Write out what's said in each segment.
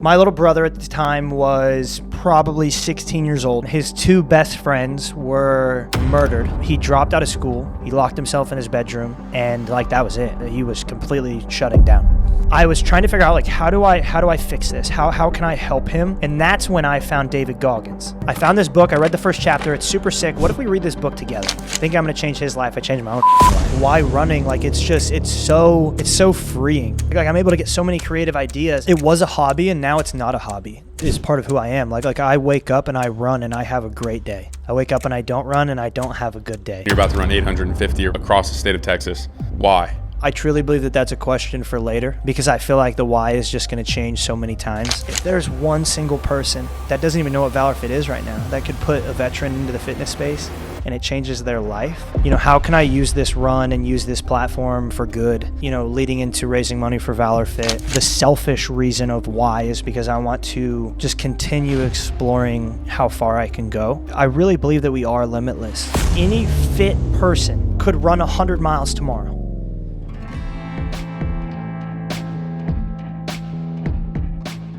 My little brother at the time was probably 16 years old. His two best friends were murdered. He dropped out of school. He locked himself in his bedroom, and that was it. He was completely shutting down. I was trying to figure out how do I fix this? How can I help him? And that's when I found David Goggins. I found this book. I read the first chapter. It's super sick. What if we read this book together? I think I'm gonna change his life. I changed my own life. Why running? It's so freeing. I'm able to get so many creative ideas. It was a hobby, and now it's not a hobby. It's part of who I am. I wake up and I run and I have a great day. I wake up and I don't run and I don't have a good day. You're about to run 850 across the state of Texas. Why? I truly believe that that's a question for later, because I feel like the why is just going to change so many times. If there's one single person that doesn't even know what Valor Fit is right now, that could put a veteran into the fitness space and it changes their life, how can I use this run and use this platform for good, leading into raising money for Valor Fit? The selfish reason of why is because I want to just continue exploring how far I can go. I really believe that we are limitless. Any fit person could run 100 miles tomorrow.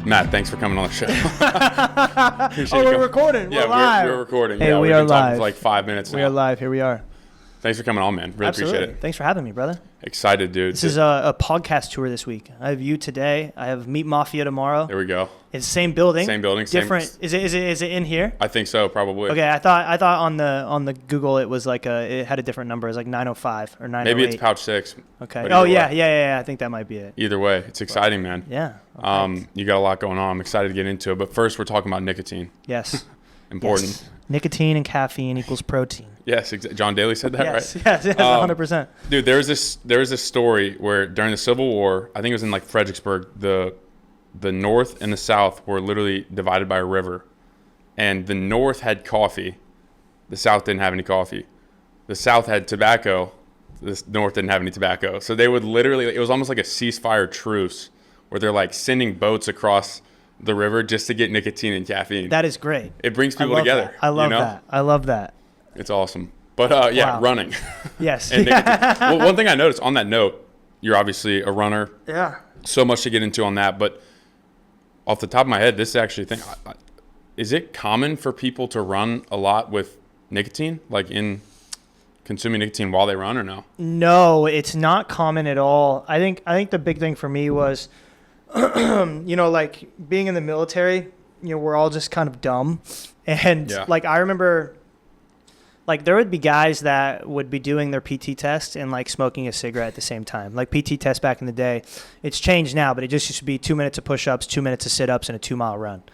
Matt, thanks for coming on the show. We're recording. Yeah, we're live. we're recording. Hey, yeah, we we've are been talking live. for 5 minutes now. We are live. Here we are. Thanks for coming on, man. Really Absolutely. appreciate it. Thanks for having me, brother. Excited, dude. This is a podcast tour this week. I have you today. I have Meat Mafia tomorrow. There we go. It's the same building. Same building. Different. Is it in here? I think so, probably. Okay, I thought on the Google it was it had a different number. It was 905 or 908. Maybe it's pouch 6. Okay. Oh yeah. I think that might be it. Either way, it's exciting, man. Yeah. You got a lot going on. I'm excited to get into it. But first, we're talking about nicotine. Yes. Important. Yes. Nicotine and caffeine equals protein. Yes, John Daly said that, yes, right? Yes, 100%. Dude, there's this story where during the Civil War, I think it was in Fredericksburg, the North and the South were literally divided by a river, and the North had coffee, the South didn't have any coffee. The South had tobacco, the North didn't have any tobacco. So they would literally, it was almost like a ceasefire truce where they're sending boats across the river just to get nicotine and caffeine. That is great. It brings people together. That. I love that. It's awesome. But Wow. Running. Yes. And well, one thing I noticed on that note, you're obviously a runner. Yeah. So much to get into on that, but off the top of my head, this is actually is it common for people to run a lot with nicotine, in consuming nicotine while they run, or no? No, it's not common at all. I think the big thing for me was, being in the military, we're all just kind of dumb. And I remember, there would be guys that would be doing their PT test and smoking a cigarette at the same time. PT test back in the day, it's changed now, but it just used to be 2 minutes of push-ups, 2 minutes of sit-ups, and a 2-mile run.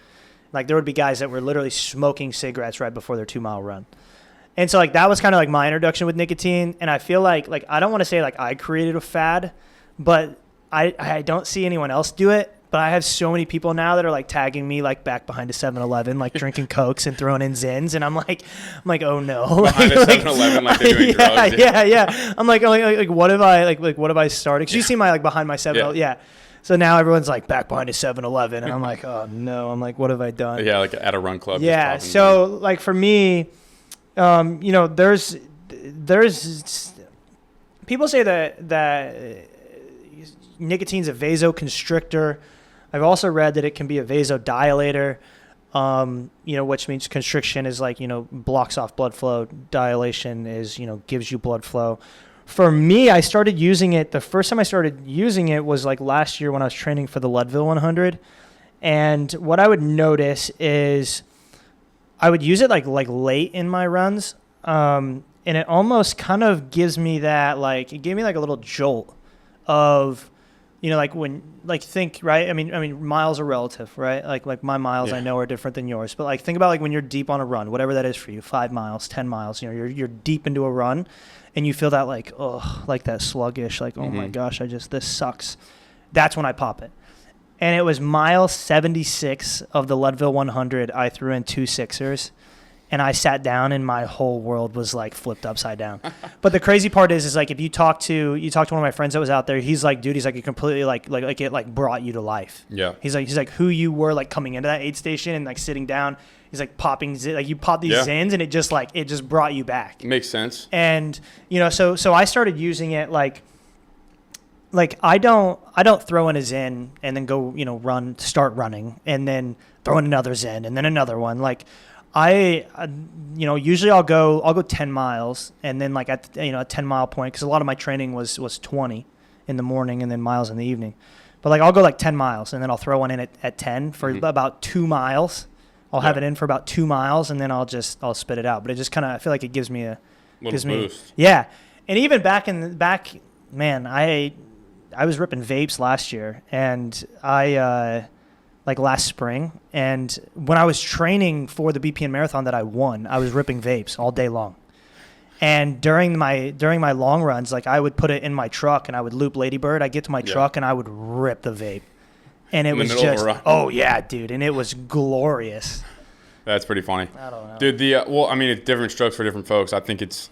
There would be guys that were literally smoking cigarettes right before their 2-mile run. And so that was kind of my introduction with nicotine. And I feel I don't want to say I created a fad, but I don't see anyone else do it. But I have so many people now that are tagging me back behind a 7-Eleven, drinking Cokes and throwing in Zins, and I'm like, oh no. Behind a 7-Eleven, they're doing drugs. Yeah. I'm like, what have I started? Because you see my behind my 7-Eleven, yeah. So now everyone's back behind a 7-Eleven, and I'm like, oh no. I'm like, what have I done? Yeah, at a run club. Yeah. So for me, there's people say that nicotine's a vasoconstrictor. I've also read that it can be a vasodilator, which means constriction is blocks off blood flow. Dilation is, gives you blood flow. For me, I started using it. The first time I started using it was last year when I was training for the Leadville 100. And what I would notice is I would use it late in my runs. And it almost kind of gives me that, it gave me a little jolt of, when think, right? I mean, miles are relative, right? My miles I know are different than yours, but think about when you're deep on a run, whatever that is for you, 5 miles, 10 miles, you're deep into a run and you feel that that sluggish, oh my gosh, this sucks. That's when I pop it. And it was mile 76 of the Leadville 100. I threw in 2 sixers. And I sat down and my whole world was flipped upside down. But the crazy part is if you talk to one of my friends that was out there, he's dude, it completely it brought you to life. Yeah. He's who you were coming into that aid station and sitting down. He's popping you pop these Zins and it just brought you back. Makes sense. And so I started using it like I don't throw in a Zen and then go, start running and then throw in another Zen and then another one. Like usually I'll go 10 miles and then like at a 10-mile point, because a lot of my training was 20 in the morning and then miles in the evening. But like I'll go like 10 miles and then I'll throw one in at 10 for about 2 miles. I'll have it in for about 2 miles and then I'll spit it out. But it just kind of, I feel like it gives me a boost. Yeah. And even man, I was ripping vapes last year, and like last spring, and when I was training for the BPN marathon that I won, I was ripping vapes all day long. And during my long runs, like I would put it in my truck and I would loop Ladybird. I'd get to my truck and I would rip the vape. And it was just, oh yeah, dude. And it was glorious. That's pretty funny. I don't know. Dude, it's different strokes for different folks. I think it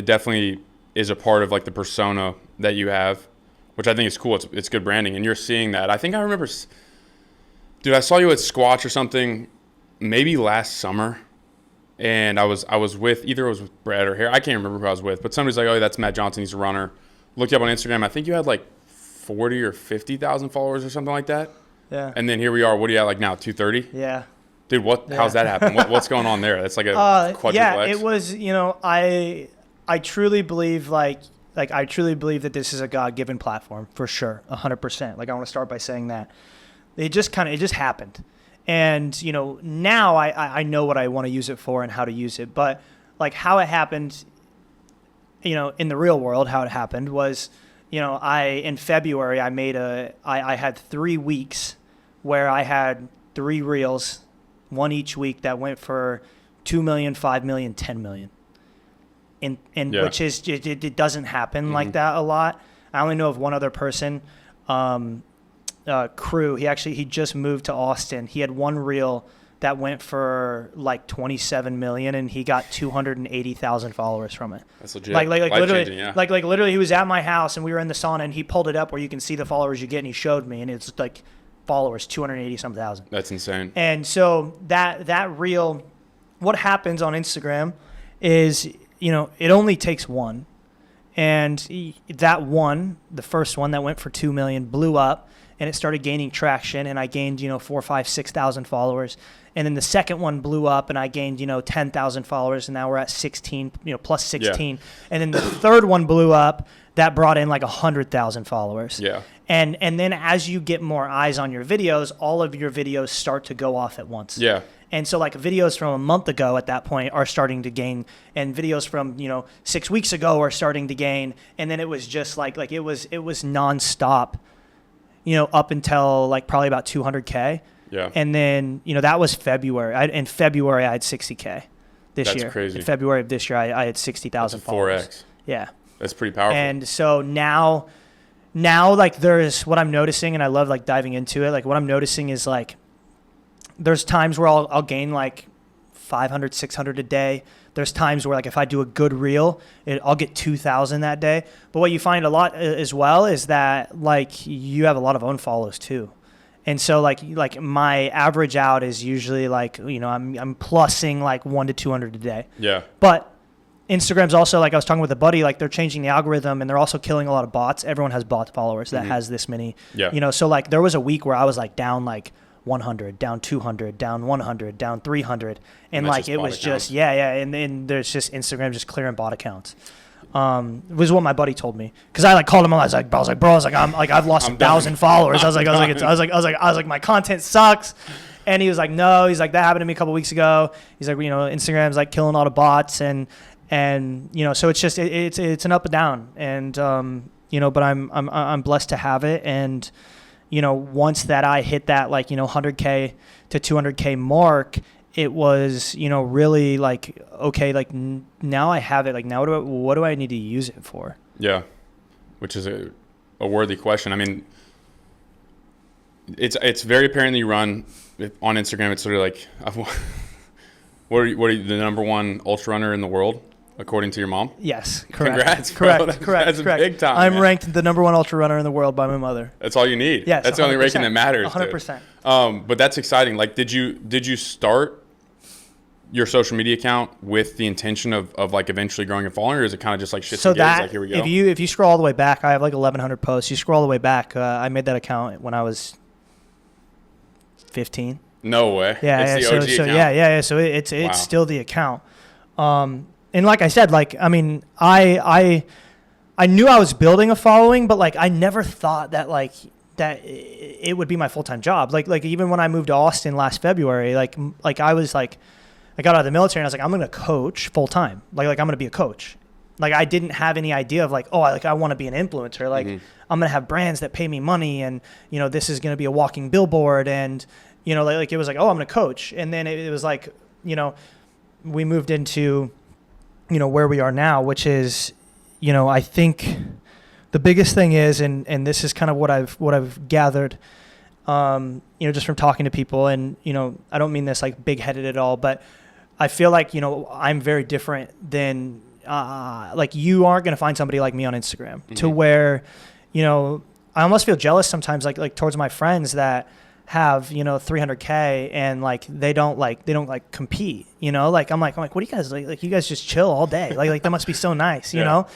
definitely is a part of like the persona that you have, which I think is cool. It's good branding. And you're seeing that. I think I remember, dude, I saw you at Squatch or something maybe last summer. And I was with, either it was with Brad or Harry. I can't remember who I was with, but somebody's like, oh, that's Matt Johnson. He's a runner. Looked you up on Instagram. I think you had like 40 or 50,000 followers or something like that. Yeah. And then here we are. What do you have like now? 230? Yeah. Dude, how's that happen? What's going on there? That's like a quadruplex. Yeah, it was, I truly believe I truly believe that this is a God-given platform for sure. 100%. Like I want to start by saying that it just happened. And, now I know what I want to use it for and how to use it. But, like, how it happened, in the real world, how it happened was, in February, I had 3 weeks where I had 3 reels, one each week, that went for 2 million, 5 million, 10 million. Which is, it doesn't happen like that a lot. I only know of one other person, Crew. He just moved to Austin. He had one reel that went for like 27 million and he got 280,000 followers from it. That's legit. Like literally, yeah. like literally he was at my house and we were in the sauna and he pulled it up where you can see the followers you get and he showed me and it's like followers, 280 some thousand. That's insane. And so that reel, what happens on Instagram is, it only takes one. And that one, the first one that went for 2 million, blew up. And it started gaining traction, and I gained, 4, 5, 6,000 followers. And then the second one blew up, and I gained, 10,000 followers, and now we're at 16, plus 16. Yeah. And then the third one blew up, that brought in like 100,000 followers. Yeah. And then as you get more eyes on your videos, all of your videos start to go off at once. Yeah. And so like videos from a month ago at that point are starting to gain, and videos from, 6 weeks ago are starting to gain. And then it was just like it was nonstop. Up until like probably about 200K. Yeah. And then, that was February. In February, I had 60K this year. That's crazy. In February of this year, I had 60,000 followers. 4X. Yeah. That's pretty powerful. And so now like there's what I'm noticing, and I love like diving into it. Like what I'm noticing is like there's times where I'll gain like 500, 600 a day. There's times where like if I do a good reel, I'll get 2,000 that day. But what you find a lot as well is that like you have a lot of unfollows too. And so like my average out is usually like, I'm plussing like 1 to 200 a day. Yeah. But Instagram's also, like I was talking with a buddy, like they're changing the algorithm and they're also killing a lot of bots. Everyone has bot followers that has this many. Yeah. So like there was a week where I was like down like 100, down 200, down 100, down 300. And like it was just, and there's just Instagram just clearing bot accounts. Was what my buddy told me. Cause I like called him. I was like, I've lost 1,000 followers. I was like, my content sucks. And he was like, no, he's like, that happened to me a couple weeks ago. He's like, Instagram's like killing all the bots and so it's just, it's an up and down and, but I'm blessed to have it. And, once that I hit that 100K to 200K mark, it was, really like, okay, like now I have it. Like now what do I need to use it for? Yeah. Which is a worthy question. I mean, it's very apparent that you run on Instagram. It's sort of like, what are you, the number one ultra runner in the world? According to your mom? Yes, correct. Congrats, bro. Correct. That's big time. I'm man. ranked the number one ultra runner in the world by my mother. That's all you need. Yes, that's the only ranking that matters. 100%. But that's exciting. Like, did you start your social media account with the intention of like eventually growing a following, or is it kind of just like shit So and gigs, that like here we go? if you scroll all the way back, I have like 1,100 posts. You scroll all the way back. I made that account when I was 15. No way. Yeah, It's yeah. the So, OG so account. yeah. So it's Wow. still the account. And like I said, like I mean, I knew I was building a following, but like I never thought that it would be my full-time job. Like even when I moved to Austin last February, like I was like, I got out of the military and I was like, I'm gonna coach full time. Like I'm gonna be a coach. Like I didn't have any idea of like, oh, I want to be an influencer. Like I'm gonna have brands that pay me money, and you know this is gonna be a walking billboard, and you know like it was like, oh, I'm gonna coach, and then it was like, you know, we moved into, you know, where we are now, which is, you know, I think the biggest thing is, and this is kind of what I've gathered, you know, just from talking to people, and you know, I don't mean this like big-headed at all, but I feel like, you know, I'm very different than like you aren't gonna find somebody like me on Instagram to where, you know, I almost feel jealous sometimes, like towards my friends that have, you know, 300K and like they don't compete, you know, like I'm like what do you guys like you guys just chill all day, like that must be so nice, you know.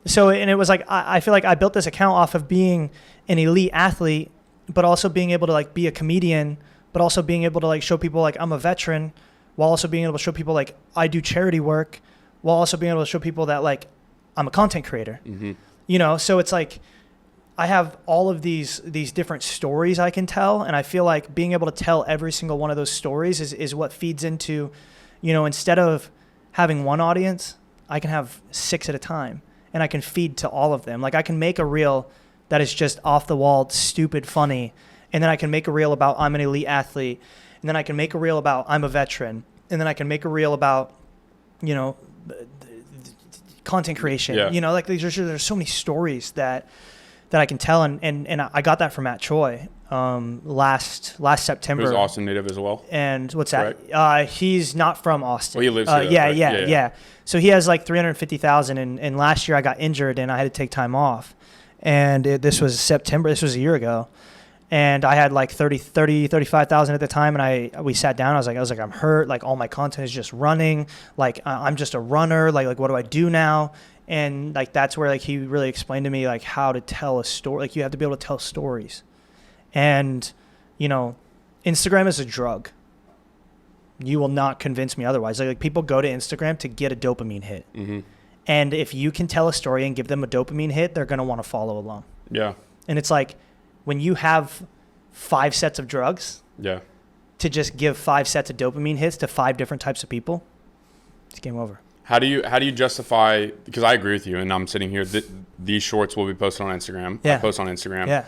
So, and it was like, I feel like I built this account off of being an elite athlete, but also being able to like be a comedian, but also being able to like show people like I'm a veteran, while also being able to show people like I do charity work, while also being able to show people that like I'm a content creator, you know. So it's like I have all of these different stories I can tell, and I feel like being able to tell every single one of those stories is what feeds into, you know, instead of having one audience, I can have 6 at a time. And I can feed to all of them. Like I can make a reel that is just off the wall, stupid, funny. And then I can make a reel about I'm an elite athlete. And then I can make a reel about I'm a veteran. And then I can make a reel about, you know, content creation. Yeah. You know, like there's so many stories that I can tell. And I got that from Matt Choi last September. Who's Austin native as well. And what's that? He's not from Austin. Well, he lives here. Yeah. So he has like 350,000, and last year I got injured and I had to take time off. And this was September. This was a year ago, and I had like 35,000 at the time. And we sat down. I was like, I'm hurt. Like all my content is just running. Like I'm just a runner. Like what do I do now? And like that's where like he really explained to me like how to tell a story. Like you have to be able to tell stories. And, you know, Instagram is a drug. You will not convince me otherwise. Like people go to Instagram to get a dopamine hit. And if you can tell a story and give them a dopamine hit, they're going to want to follow along. Yeah. And it's like when you have 5 sets of drugs to just give 5 sets of dopamine hits to 5 different types of people, it's game over. How do you justify, because I agree with you, and I'm sitting here, these shorts will be posted on Instagram. Yeah. I post on Instagram. Yeah.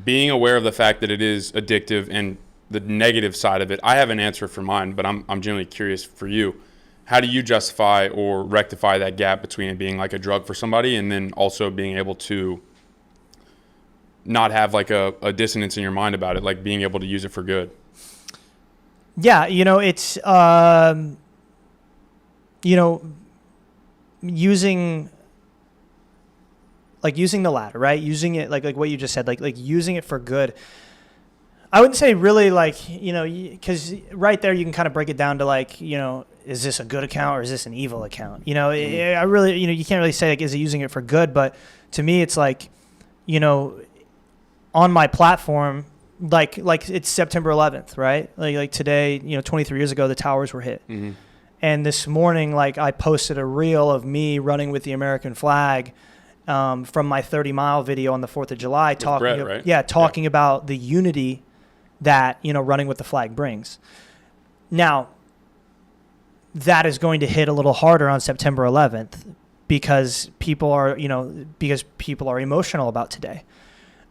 Being aware of the fact that it is addictive and the negative side of it, I have an answer for mine, but I'm genuinely curious for you. How do you justify or rectify that gap between it being like a drug for somebody and then also being able to not have like a dissonance in your mind about it, like being able to use it for good? Yeah, you know, it's you know, using the latter, right? Using it like what you just said, like using it for good. I wouldn't say really like, you know, because right there you can kind of break it down to like, you know, is this a good account or is this an evil account? You know, I really, you know, you can't really say like, is it using it for good? But to me, it's like, you know, on my platform, like it's September 11th, right? Like today, you know, 23 years ago, the towers were hit. And this morning, like I posted a reel of me running with the American flag from my 30-mile video on the 4th of July, talking about the unity that, you know, running with the flag brings. Now, that is going to hit a little harder on September 11th because people are emotional about today.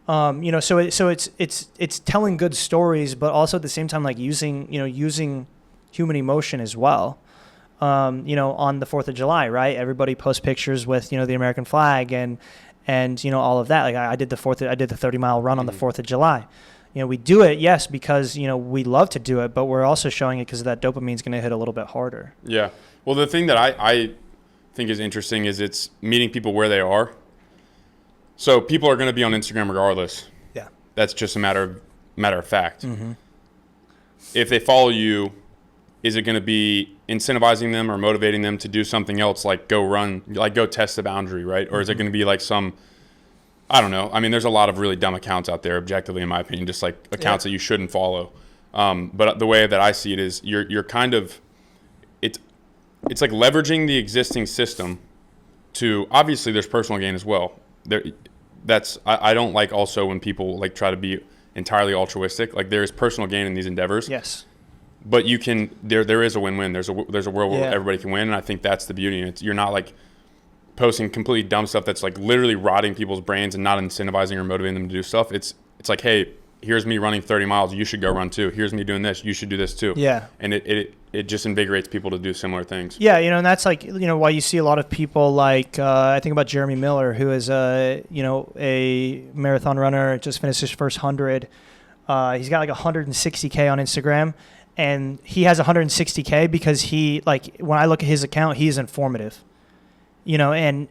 You know, so it's telling good stories, but also at the same time, like using human emotion as well. You know, on the 4th of July, right? Everybody posts pictures with, you know, the American flag and, you know, all of that. Like I did the 30-mile run on the 4th of July. You know, we do it, yes, because, you know, we love to do it, but we're also showing it because that dopamine is going to hit a little bit harder. Yeah. Well, the thing that I think is interesting is it's meeting people where they are. So people are going to be on Instagram regardless. Yeah. That's just a matter of fact. If they follow you, is it going to be incentivizing them or motivating them to do something else, like go run, like go test the boundary, right? Or is it going to be like some, I don't know. I mean, there's a lot of really dumb accounts out there, objectively, in my opinion, just like accounts that you shouldn't follow. But the way that I see it is you're kind of, it's like leveraging the existing system to, obviously there's personal gain as well. I don't like also when people like try to be entirely altruistic. Like there is personal gain in these endeavors. Yes. But you can, there is a win-win. There's a world where Yeah. everybody can win. And I think that's the beauty. You're not like posting completely dumb stuff that's like literally rotting people's brains and not incentivizing or motivating them to do stuff. It's like, hey, here's me running 30 miles. You should go run too. Here's me doing this. You should do this too. Yeah. And it just invigorates people to do similar things. Yeah, and that's like, why you see a lot of people like, I think about Jeremy Miller, who is, a marathon runner, just finished his first 100. He's got like 160K on Instagram, and he has 160K because he, like, when I look at his account, he's informative. And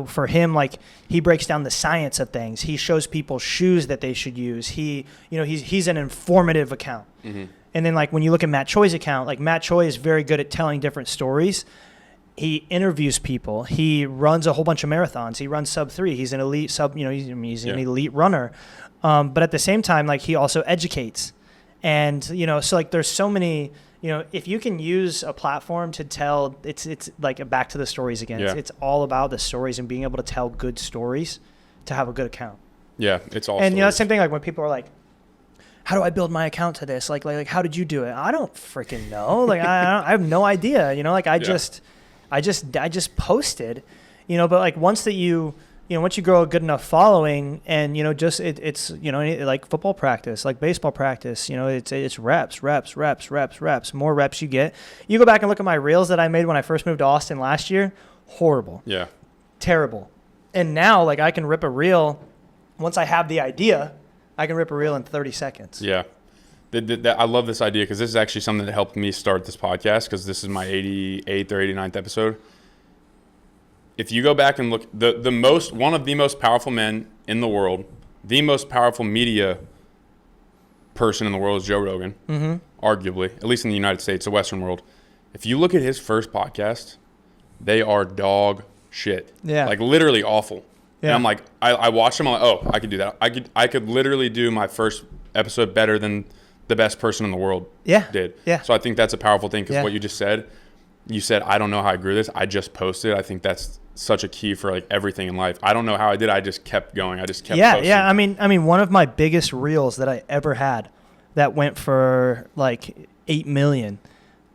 for him, like, he breaks down the science of things. He shows people shoes that they should use. He's an informative account. Mm-hmm. And then, like, when you look at Matt Choi's account, like, Matt Choi is very good at telling different stories. He interviews people. He runs a whole bunch of marathons. He runs sub 3. He's an elite he's an elite runner. But at the same time, like, he also educates. And, so, like, there's so many, if you can use a platform to tell, it's like back to the stories again. Yeah. It's all about the stories and being able to tell good stories to have a good account. Yeah, it's all And, stories. same thing, like, when people are like, how do I build my account to this? Like, how did you do it? I don't freaking know. Like, I have no idea. Like, I just posted. But like once you grow a good enough following, and it's like football practice, like baseball practice. It's reps. More reps you get. You go back and look at my reels that I made when I first moved to Austin last year. Horrible. Yeah. Terrible. And now, like, I can rip a reel once I have the idea. I can rip a reel in 30 seconds. Yeah. I love this idea because this is actually something that helped me start this podcast, because this is my 88th or 89th episode. If you go back and look, one of the most powerful men in the world, the most powerful media person in the world is Joe Rogan, arguably, at least in the United States, the Western world. If you look at his first podcast, they are dog shit. Yeah. Like literally awful. Yeah. And I'm like, I watched them. I'm like, oh, I could do that. I could literally do my first episode better than the best person in the world did. Yeah. So I think that's a powerful thing, because what you just said, I don't know how I grew this. I just posted. I think that's such a key for like everything in life. I don't know how I did. I just kept going. I just kept posting. Yeah. I mean, one of my biggest reels that I ever had that went for like 8 million.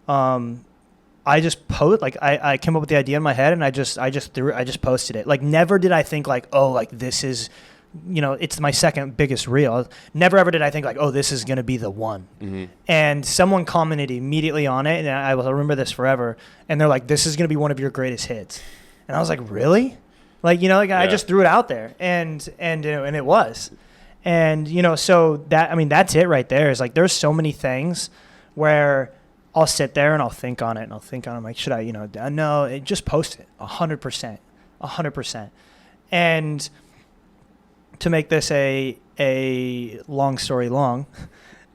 I just I came up with the idea in my head, and I just posted it. Like, never did I think like, oh, like this is, it's my second biggest reel. Never ever did I think like, oh, this is going to be the one. Mm-hmm. And someone commented immediately on it, and I will remember this forever. And they're like, this is going to be one of your greatest hits. And I was like, really? Like, I just threw it out there, and it was. And, so that's it right there. Is like, there's so many things where I'll sit there and I'll think on it, I'm like, should I, no, just post it 100%. And to make this a long story long,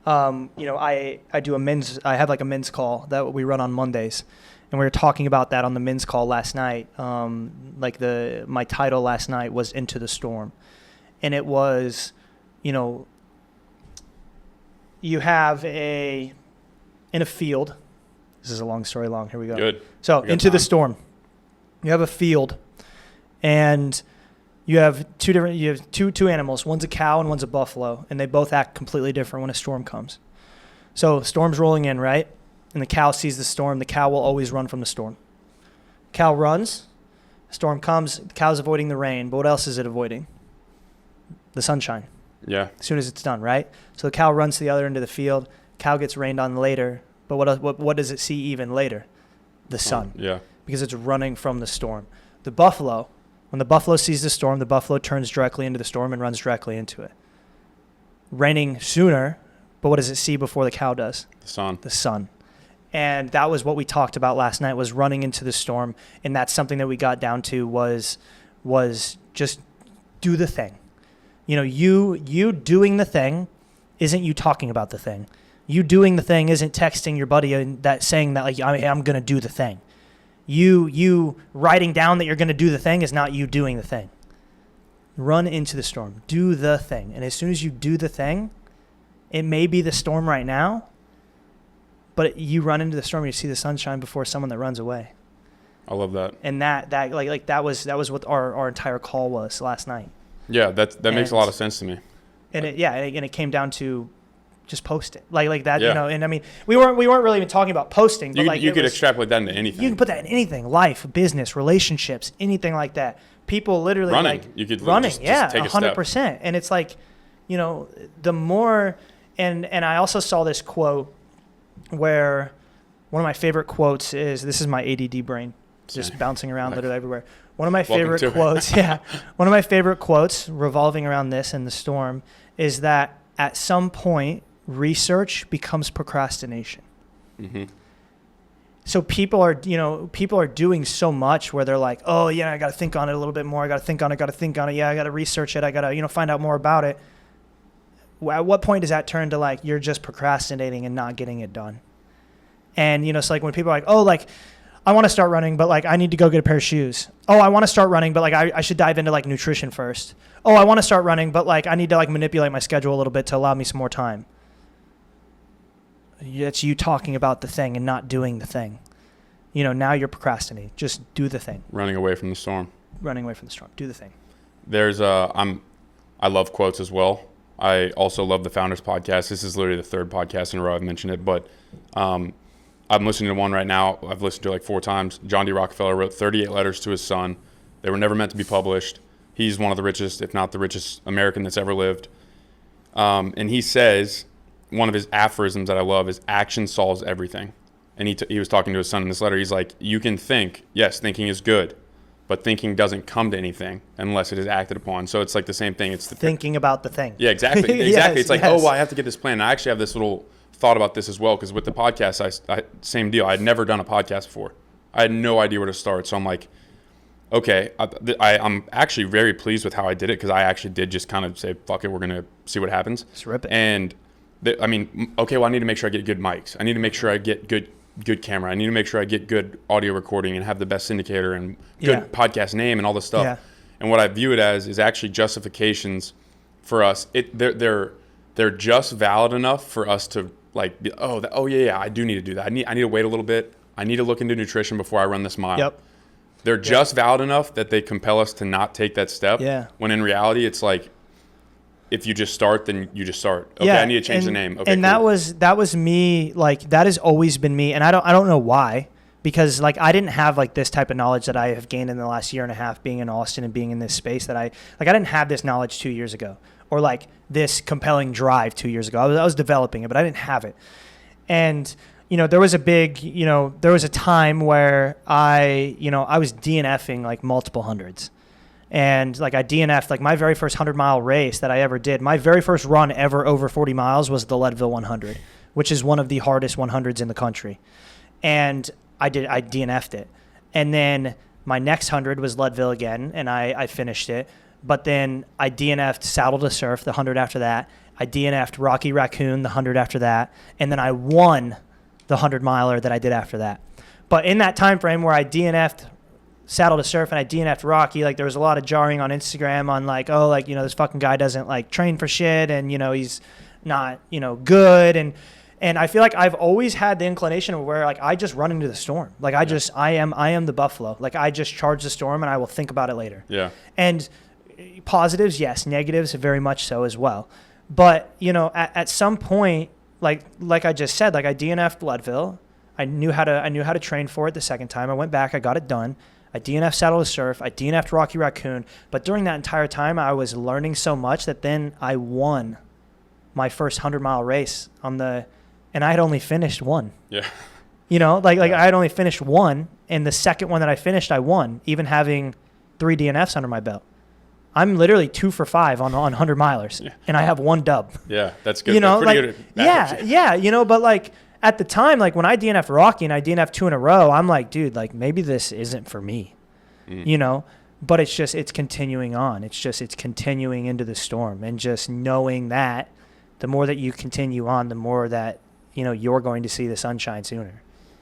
I have like a men's call that we run on Mondays, and we were talking about that on the men's call last night. My title last night was Into the Storm, and it was, you have in a field. This is a long story long. Here we go. Good. So into the storm. You have a field, and you have two animals. One's a cow and one's a buffalo, and they both act completely different when a storm comes. So the storm's rolling in, right? And the cow sees the storm. The cow will always run from the storm. Cow runs. The storm comes. The cow's avoiding the rain, but what else is it avoiding? The sunshine. Yeah. As soon as it's done, right? So the cow runs to the other end of the field. Cow gets rained on later, but what does it see even later? The sun. Yeah. Because it's running from the storm. The buffalo, when the buffalo sees the storm, the buffalo turns directly into the storm and runs directly into it. Raining sooner, but what does it see before the cow does? The sun. The sun. And that was what we talked about last night, was running into the storm, and that's something that we got down to was just do the thing. You doing the thing isn't you talking about the thing. You doing the thing isn't texting your buddy and that saying that like I'm going to do the thing. You writing down that you're going to do the thing is not you doing the thing. Run into the storm. Do the thing. And as soon as you do the thing, it may be the storm right now, but you run into the storm and you see the sunshine before someone that runs away. I love that. And that was what our entire call was last night. Yeah, that makes a lot of sense to me. And it came down to just post it like that, Yeah. you know. And I mean, we weren't really even talking about posting, but You could extrapolate that into anything. You can put that in anything: life, business, relationships, anything like that. People literally running. like You could running, just yeah, take a step. 100%. And it's like, you know, the more, and I also saw this quote where one of my favorite quotes is, this is my ADD brain just bouncing around literally everywhere. One of my favorite quotes, one of my favorite quotes revolving around this and the storm is that at some point, research becomes procrastination. Mm-hmm. So people are doing so much where they're like, oh yeah, I got to think on it a little bit more. I got to think on it. Yeah, I got to research it. I got to, find out more about it. At what point does that turn to like, you're just procrastinating and not getting it done? And, it's like when people are like, oh, like I want to start running, but like I need to go get a pair of shoes. Oh, I want to start running, but like I should dive into like nutrition first. Oh, I want to start running, but like I need to like manipulate my schedule a little bit to allow me some more time. It's you talking about the thing and not doing the thing. Now you're procrastinating. Just do the thing. Running away from the storm. Do the thing. There's I love quotes as well. I also love the Founders Podcast. This is literally the third podcast in a row I've mentioned it, but I'm listening to one right now. I've listened to it like 4 times. John D. Rockefeller wrote 38 letters to his son. They were never meant to be published. He's one of the richest, if not the richest American that's ever lived. And he says, one of his aphorisms that I love is action solves everything. And he was talking to his son in this letter. He's like, you can think. Yes, thinking is good. But thinking doesn't come to anything unless it is acted upon. So it's like the same thing. It's the thinking about the thing. Yeah, exactly. Yes, It's like, yes. oh, well, I have to get this plan. And I actually have this little thought about this as well, because with the podcast, I same deal. I had never done a podcast before. I had no idea where to start. So I'm like, okay, I'm actually very pleased with how I did it, because I actually did just kind of say, fuck it, we're going to see what happens. Just rip it. And I need to make sure I get good mics. I need to make sure I get good camera. I need to make sure I get good audio recording and have the best syndicator and good podcast name and all this stuff. Yeah. And what I view it as is actually justifications for us. They're just valid enough for us to like, I do need to do that. I need to wait a little bit. I need to look into nutrition before I run this mile. Yep. They're just valid enough that they compel us to not take that step. Yeah. When in reality, it's like, if you just start, then you just start. Okay, I need to change the name. Okay, and cool. that was me. Like that has always been me, and I don't know why, because like I didn't have like this type of knowledge that I have gained in the last year and a half being in Austin and being in this space. That I didn't have this knowledge 2 years ago, or like this compelling drive 2 years ago. I was developing it, but I didn't have it. And there was a time where I was DNFing like multiple hundreds. And like I DNF'd like my very first 100-mile race that I ever did. My very first run ever over 40 miles was the Leadville 100, which is one of the hardest 100s in the country. And I DNF'd it. And then my next 100 was Leadville again, and I finished it. But then I DNF'd Saddle to Surf, the 100 after that. I DNF'd Rocky Raccoon, the 100 after that. And then I won the 100-miler that I did after that. But in that time frame where I DNF'd Saddle to Surf and I DNF'd Rocky, like there was a lot of jarring on Instagram on like, oh, like, this fucking guy doesn't like train for shit, and he's not, good. And I feel like I've always had the inclination of where like I just run into the storm. Like I am the buffalo. Like I just charge the storm and I will think about it later. Yeah. And positives, yes, negatives very much so as well. But, at some point, like I just said, like I DNF'd Leadville. I knew how to train for it the second time. I went back, I got it done. I DNF'd Saddle to Surf. I DNF'd Rocky Raccoon. But during that entire time, I was learning so much that then I won my first 100-mile race and I had only finished one. Yeah. I had only finished one, and the second one that I finished, I won, even having 3 DNFs under my belt. I'm literally 2 for 5 on 100 milers, and I have 1 dub. Yeah, that's good. That's pretty good. But like at the time, like when I DNF'd Rocky and I DNF'd 2 in a row, I'm like, dude, like maybe this isn't for me, but it's continuing on. It's continuing into the storm, and just knowing that the more that you continue on, the more that you're going to see the sunshine sooner.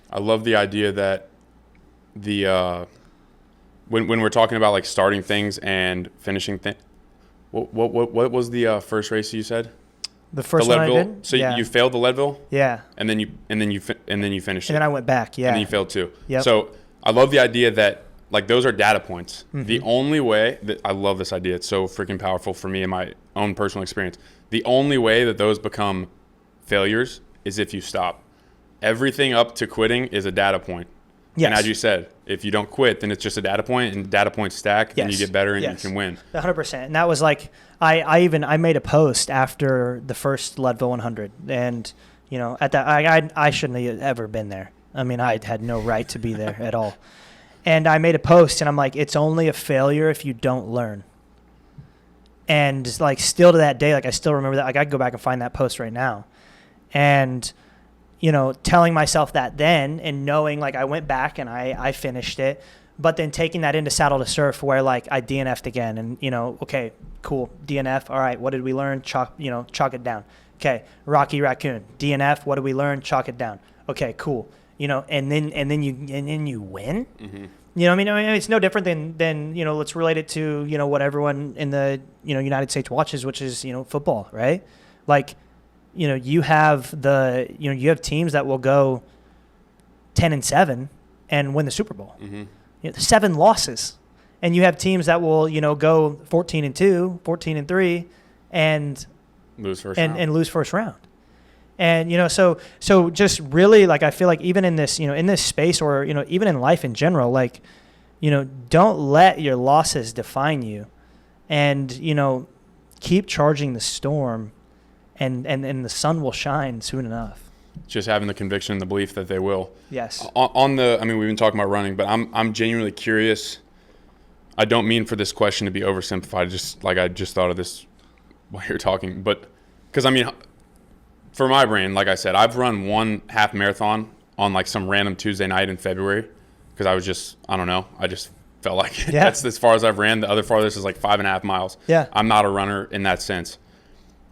I love the idea that when we're talking about like starting things and finishing things. What was the first race you said? The first the one I Leadville. did. So yeah. you failed the Leadville, Yeah. and then you finished And it, then I went back. Yeah. and then you failed too. Yep. So I love the idea that like those are data points. Mm-hmm. The only way that I love this idea, it's so freaking powerful for me in my own personal experience. The only way that those become failures is if you stop. Everything up to quitting is a data point. Yes. And as you said, if you don't quit, then it's just a data point, and data points stack, and you Yes. get better, and Yes. you can win. 100%. And that was like, I made a post after the first Leadville 100, and at that I shouldn't have ever been there. I mean, I had no right to be there at all. And I made a post, and I'm like, it's only a failure if you don't learn. And like, still to that day, like I still remember that. Like I could go back and find that post right now, and telling myself that then, and knowing like I went back and I finished it, but then taking that into Saddle to Surf where like I DNF'd again, and okay, cool, DNF, all right, what did we learn? Chalk it down. Okay, Rocky Raccoon, DNF, what did we learn? Chalk it down. Okay, cool. And then you win. Mm-hmm. I mean, it's no different than let's relate it to what everyone in the United States watches, which is football, right? Like, you have you have teams that will go 10-7 and win the Super Bowl. Mm-hmm. 7 losses, and you have teams that will go 14-2, 14-3, and Lose first round. and lose first round. And so just really, like, I feel like even in this in this space, or even in life in general, like don't let your losses define you, and keep charging the storm, and the sun will shine soon enough. Just having the conviction and the belief that they will. Yes. I mean, we've been talking about running, but I'm genuinely curious. I don't mean for this question to be oversimplified. I just thought of this while you're talking, but because I mean, for my brain, like I said, I've run one half marathon on like some random Tuesday night in February because I don't know, I just felt like it. Yeah. That's as far as I've ran. The other farthest is like 5.5 miles. Yeah. I'm not a runner in that sense.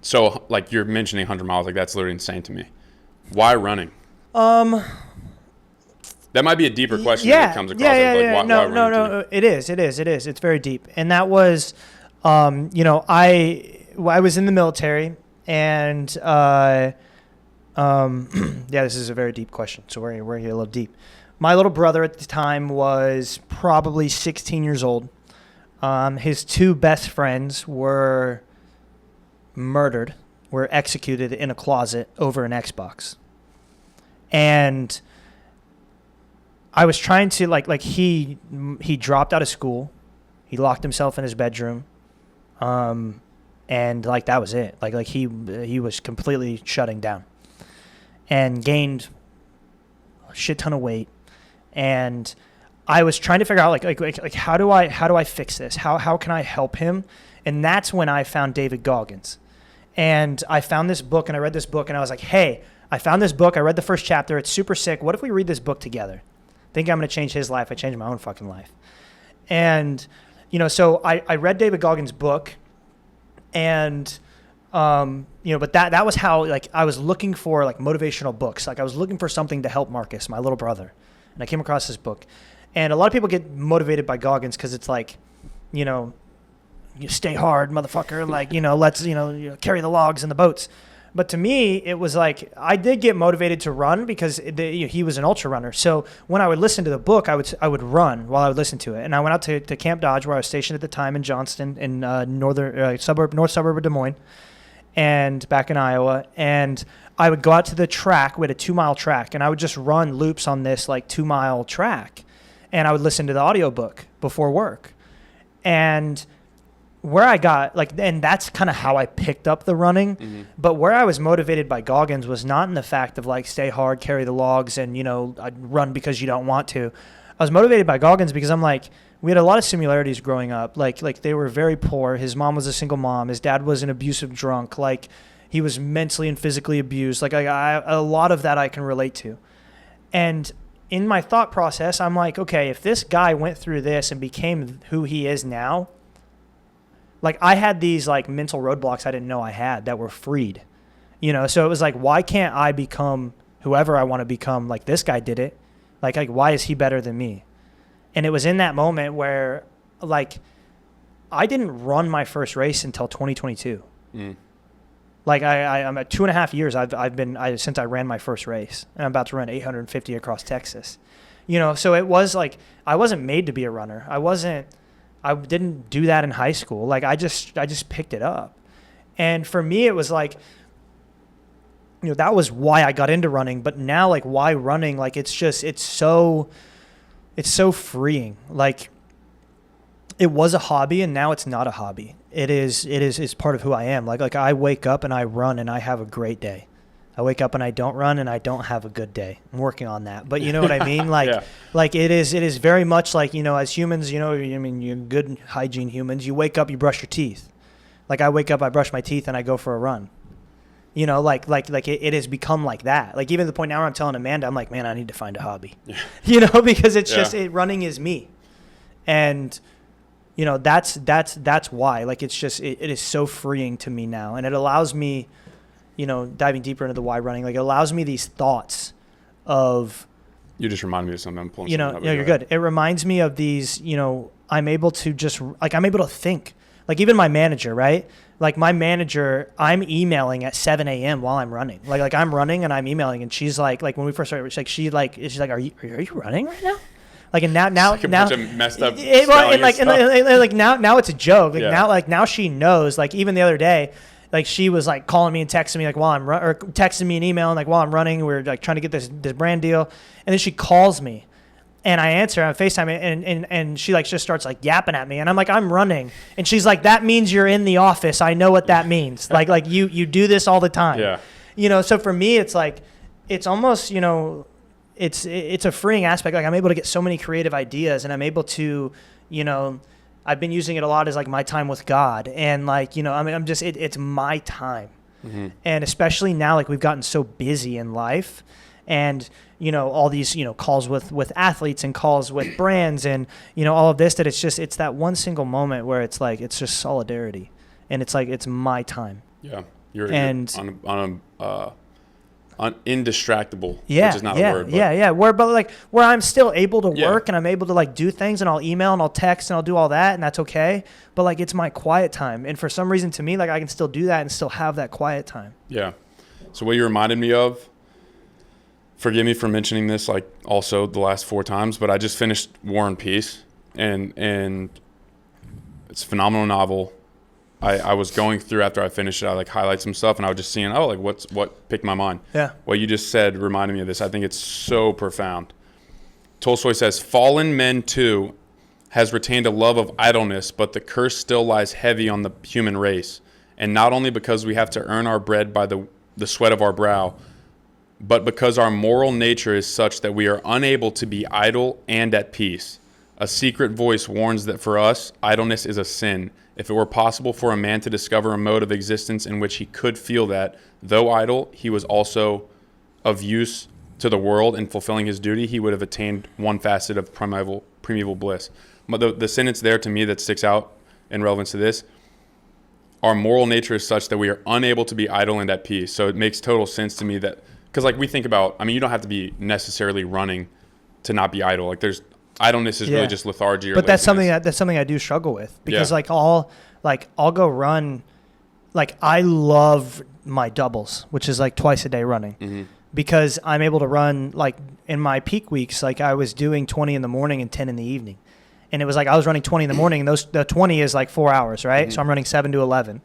So like you're mentioning 100 miles, like that's literally insane to me. Why running? That might be a deeper question that comes across. Why running to me? It is. It's very deep. And that was, I was in the military, and yeah, this is a very deep question. So we're here a little deep. My little brother at the time was probably 16 years old. His 2 best friends were executed in a closet over an Xbox. And I was trying to like he dropped out of school. He locked himself in his bedroom. And like that was it. Like he was completely shutting down. And gained a shit ton of weight. And I was trying to figure out like how do I fix this? How can I help him? And that's when I found David Goggins. And I found this book, and I read this book, and I was like, hey, I found this book. I read the first chapter. It's super sick. What if we read this book together? I think I'm going to change his life. I changed my own fucking life. And, so I read David Goggins' book, and, but that was how, like, I was looking for, like, motivational books. Like, I was looking for something to help Marcus, my little brother. And I came across this book. And a lot of people get motivated by Goggins because it's like, you stay hard, motherfucker. Like, let's, carry the logs and the boats. But to me, it was like I did get motivated to run because he was an ultra runner. So when I would listen to the book, I would run while I would listen to it. And I went out to Camp Dodge, where I was stationed at the time in Johnston, in north suburb of Des Moines, and back in Iowa. And I would go out to the track. We had a 2-mile track, and I would just run loops on this like 2-mile track, and I would listen to the audiobook before work. And where I got and that's kind of how I picked up the running. Mm-hmm. But where I was motivated by Goggins was not in the fact of like stay hard, carry the logs, and I'd run because you don't want to. I was motivated by Goggins because I'm like, we had a lot of similarities growing up. Like they were very poor. His mom was a single mom. His dad was an abusive drunk. Like he was mentally and physically abused. Like a lot of that I can relate to. And in my thought process, I'm like, okay, if this guy went through this and became who he is now, like I had these like mental roadblocks I didn't know I had that were freed. So it was like, why can't I become whoever I want to become? Like this guy did it. Like why is he better than me? And it was in that moment where like I didn't run my first race until 2022. Like I'm at 2.5 years. I've been since I ran my first race, and I'm about to run 850 across Texas. So it was like I wasn't made to be a runner. I didn't do that in high school. Like I just picked it up, and for me it was like, that was why I got into running. But now like why running? Like it's so freeing. Like it was a hobby and now it's not a hobby. It's part of who I am. Like I wake up and I run and I have a great day. I wake up and I don't run and I don't have a good day. I'm working on that. But you know what I mean? Like, Yeah. Like it is very much like, as humans, you're good hygiene humans. You wake up, you brush your teeth. Like I wake up, I brush my teeth and I go for a run. It has become like that. Like even to the point now where I'm telling Amanda, I'm like, man, I need to find a hobby, because it's just running is me. And, that's why, like, it's just, it is so freeing to me now. And it allows me, diving deeper into the why running, like it allows me these thoughts of, You just reminded me of something. I'm pulling something up. you're good. It reminds me of these, I'm able to think. Like even my manager, right? Like my manager, I'm emailing at 7 a.m. while I'm running. Like I'm running and I'm emailing, and she's like when we first started, she's like, are you running right now? Like and now like a bunch of messed up now it's a joke. Like now she knows. Like even the other day, like she was like calling me and texting me like while I'm or texting me an email and like while I'm running, we're like trying to get this brand deal, and then she calls me. And I answer on FaceTime, and she like just starts like yapping at me, and I'm like, I'm running, and she's like, that means you're in the office. I know what that means. like you do this all the time. Yeah. So for me, it's like, it's almost it's a freeing aspect. Like I'm able to get so many creative ideas, and I'm able to I've been using it a lot as like my time with God, and like I'm just it's my time, and especially now like we've gotten so busy in life, and all these, calls with athletes and calls with brands and, all of this, that it's that one single moment where it's like, it's just solidarity, and it's like, it's my time. Yeah. You're on indistractable, which is not a word. But Where I'm still able to work and I'm able to like do things, and I'll email and I'll text and I'll do all that, and that's okay. But like, it's my quiet time. And for some reason to me, like I can still do that and still have that quiet time. Yeah. So what you reminded me of, forgive me for mentioning this, like also the last 4 times, but I just finished War and Peace, and it's a phenomenal novel. I was going through after I finished it, I like highlight some stuff, and I was just seeing, what picked my mind. Yeah. What you just said reminded me of this. I think it's so profound. Tolstoy says, fallen man too has retained a love of idleness, but the curse still lies heavy on the human race. And not only because we have to earn our bread by the sweat of our brow, but because our moral nature is such that we are unable to be idle and at peace. A secret voice warns that for us, idleness is a sin. If it were possible for a man to discover a mode of existence in which he could feel that, though idle, he was also of use to the world and fulfilling his duty, he would have attained one facet of primeval bliss. But the sentence there to me that sticks out in relevance to this, our moral nature is such that we are unable to be idle and at peace. So it makes total sense to me that, because like we think about, you don't have to be necessarily running to not be idle. Like idleness is really just lethargy or but laziness. that's something I do struggle with, because I'll go run. Like I love my doubles, which is like twice a day running, because I'm able to run like in my peak weeks. Like I was doing 20 in the morning and 10 in the evening, and it was like I was running 20 in the morning, and the 20 is like 4 hours, right? So I'm running 7 to 11,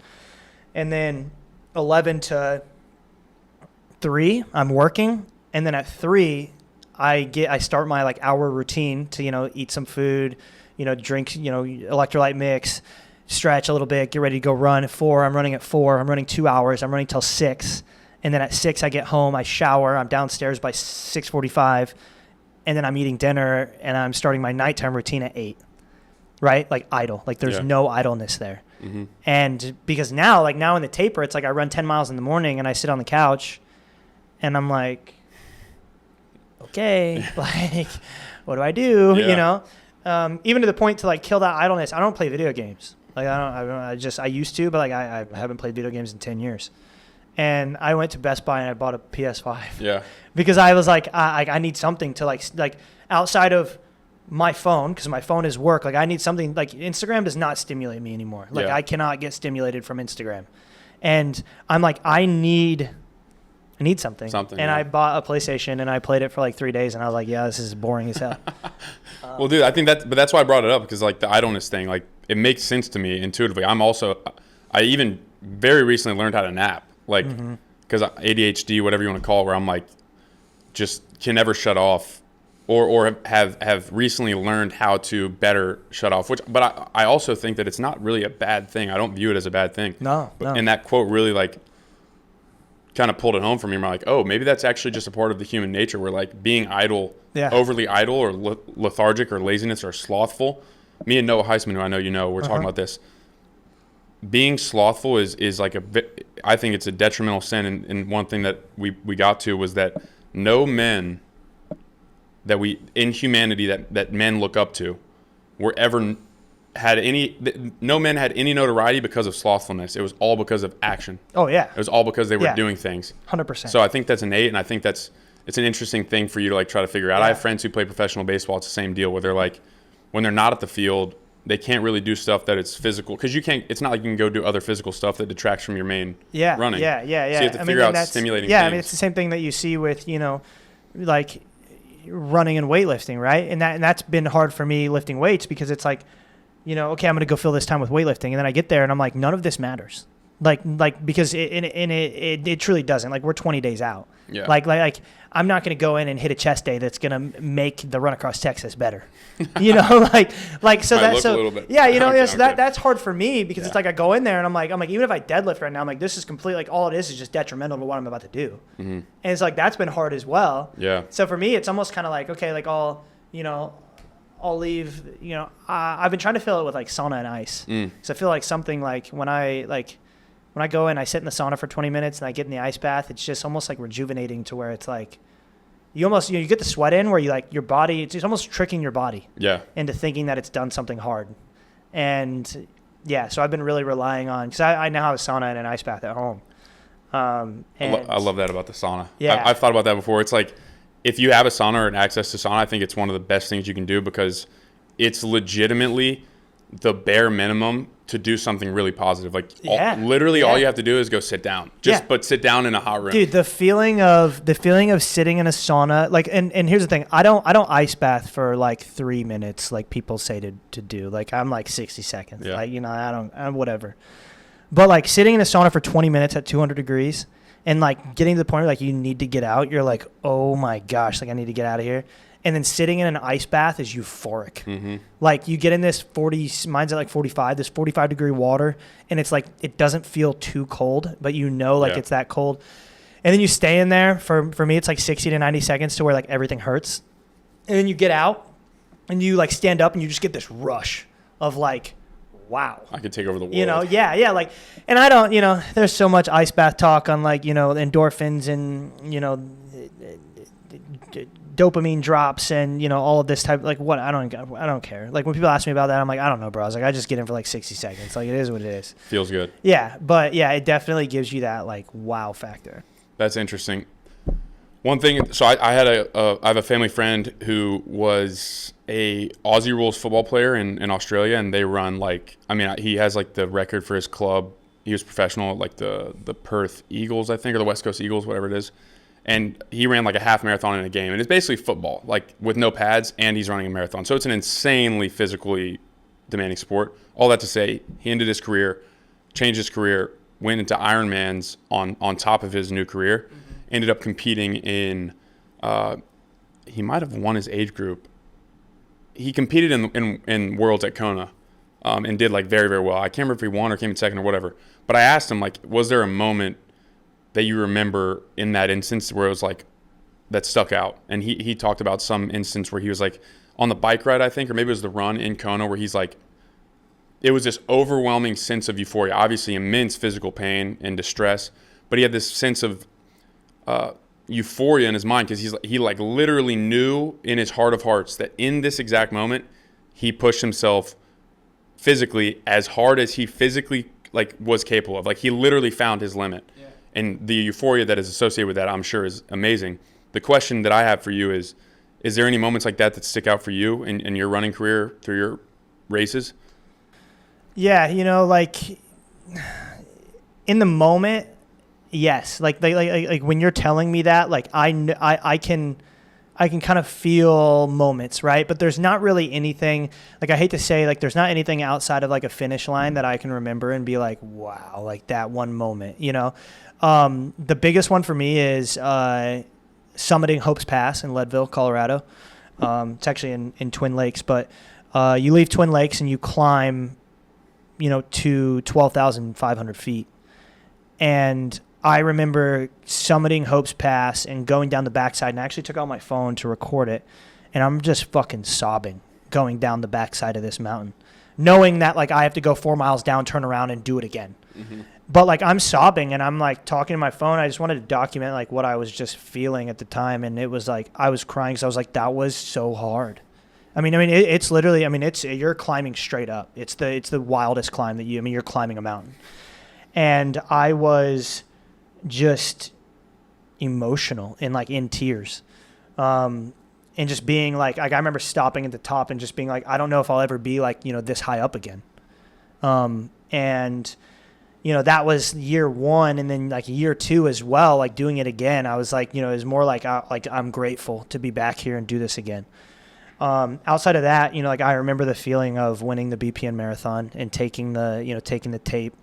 and then 11 to 3 I'm working, and then at 3 I start my like hour routine to eat some food, drink electrolyte mix, stretch a little bit, get ready to go run. At 4 I'm running. At 4 I'm running 2 hours. I'm running till 6, and then at 6 I get home, I shower, I'm downstairs by 6:45, and then I'm eating dinner, and I'm starting my nighttime routine at 8. Right? Like idle. Like there's no idleness there. And because now in the taper, it's like I run 10 miles in the morning and I sit on the couch and I'm like, okay, like, what do I do? Even to the point to like kill that idleness. I don't play video games. Like I used to, but like I haven't played video games in 10 years. and I went to Best Buy and I bought a PS5 Yeah. because I was like, I need something to like outside of my phone, because my phone is work. Like I need something, like Instagram does not stimulate me anymore. Like Yeah. I cannot get stimulated from Instagram, and I'm like, I need something. Something, And yeah. I bought a PlayStation and I played it for like 3 days and I was like, yeah, this is boring as hell. Well, dude, I think that's why I brought it up, because like the idleness thing, like it makes sense to me intuitively. I even very recently learned how to nap, like because ADHD, whatever you want to call it, where I'm like just can never shut off, or have recently learned how to better shut off. But I also think that it's not really a bad thing. I don't view it as a bad thing. No. And that quote really like kind of pulled it home for me. I'm like, oh, maybe that's actually just a part of the human nature, where like being idle, Yeah. overly idle or lethargic or laziness or slothful. Me and Noah Heisman, who I know you know, we're talking about this. Being slothful is like I think it's a detrimental sin. And one thing that we got to was that no men that in humanity that men look up to were ever no men had any notoriety because of slothfulness. It was all because of action. Oh yeah. It was all because they were Yeah. doing things. 100%. So I think that's innate, and I think it's an interesting thing for you to like try to figure out. Yeah. I have friends who play professional baseball. It's the same deal, where they're like, when they're not at the field, they can't really do stuff that it's physical, because you can't. It's not like you can go do other physical stuff that detracts from your main running. Yeah. So you have to figure and out that's- stimulating Yeah, things. I mean, it's the same thing that you see with, like running and weightlifting, right? And that's been hard for me lifting weights, because it's like, okay, I'm going to go fill this time with weightlifting. And then I get there and I'm like, none of this matters. Like because it truly doesn't. Like we're 20 days out. Yeah. Like I'm not going to go in and hit a chest day that's going to make the run across Texas better. Like so Might that's look so a little bit. yeah, Okay, so okay. that's hard for me, because it's like I go in there and I'm like even if I deadlift right now, I'm like, this is complete, like all it is just detrimental to what I'm about to do. And it's like that's been hard as well. Yeah. So for me, it's almost kind of like, okay, like I'll leave, I've been trying to fill it with like sauna and ice. So I feel like something like when I go in, I sit in the sauna for 20 minutes and I get in the ice bath, it's just almost like rejuvenating, to where it's like you almost, you get the sweat in, where you like your body, it's just almost tricking your body Yeah. into thinking that it's done something hard. And yeah, so I've been really relying on, because I now have a sauna and an ice bath at home. I love that about the sauna. Yeah. I've thought about that before. It's like, if you have a sauna or an access to sauna, I think it's one of the best things you can do, because it's legitimately the bare minimum to do something really positive. Like literally all you have to do is go sit down. But sit down in a hot room. Dude, the feeling of sitting in a sauna, like, and here's the thing, I don't ice bath for like 3 minutes like people say to do. Like I'm like 60 seconds. Yeah. Like, I'm whatever. But like sitting in a sauna for 20 minutes at 200 degrees and like getting to the point where like you need to get out, you're like, oh my gosh, like I need to get out of here. And then sitting in an ice bath is euphoric. Like you get in this mine's at like 45, this 45 degree water, and it's like, it doesn't feel too cold, but it's that cold. And then you stay in there for me, it's like 60 to 90 seconds to where like everything hurts. And then you get out and you like stand up and you just get this rush of like, wow. I could take over the world. Yeah. Like, and I don't, there's so much ice bath talk on like, endorphins and, dopamine drops and all of this type, like what I don't care. Like when people ask me about that, I'm like, I don't know, bro. I was like, I just get in for like 60 seconds. Like it is what it is. Feels good. Yeah, but yeah, it definitely gives you that like wow factor. That's interesting. One thing, so I have a family friend who was a Aussie rules football player in Australia, and they run he has like the record for his club. He was professional at like the Perth Eagles, I think, or the West Coast Eagles, whatever it is. And he ran like a half marathon in a game. And it's basically football, like with no pads, and he's running a marathon. So it's an insanely physically demanding sport. All that to say, he ended his career, changed his career, went into Ironmans on top of his new career, ended up competing in, he might have won his age group. He competed in Worlds at Kona and did like very, very well. I can't remember if he won or came in second or whatever. But I asked him, like, was there a moment that you remember in that instance where it was like that stuck out? And he talked about some instance where he was like on the bike ride, I think, or maybe it was the run in Kona, where he's like, it was this overwhelming sense of euphoria, obviously immense physical pain and distress, but he had this sense of euphoria in his mind, because he like literally knew in his heart of hearts that in this exact moment he pushed himself physically as hard as he physically like was capable of. Like he literally found his limit. and the euphoria that is associated with that, I'm sure, is amazing. The question that I have for you is there any moments like that stick out for you in your running career through your races? Yeah, like in the moment, yes. Like when you're telling me that, like I can kind of feel moments, right? But there's not really anything, like I hate to say, like there's not anything outside of like a finish line that I can remember and be like, wow, like that one moment, The biggest one for me is summiting Hope's Pass in Leadville, Colorado. It's actually in Twin Lakes, but you leave Twin Lakes and you climb, to 12,500 feet. And I remember summiting Hope's Pass and going down the backside, and I actually took out my phone to record it, and I'm just fucking sobbing going down the backside of this mountain, knowing that like I have to go 4 miles down, turn around, and do it again. Mm-hmm. But like I'm sobbing and I'm like talking to my phone. I just wanted to document like what I was just feeling at the time, and it was like I was crying because I was like, that was so hard. I mean, it's literally. I mean, you're climbing straight up. It's the wildest climb that you're climbing a mountain, and I was just emotional and like in tears, and just being like I remember stopping at the top and just being like, I don't know if I'll ever be like this high up again, and that was year one, and then like year two as well, like doing it again. I was like, it was more like I'm grateful to be back here and do this again. Outside of that, like I remember the feeling of winning the BPN marathon and taking the tape.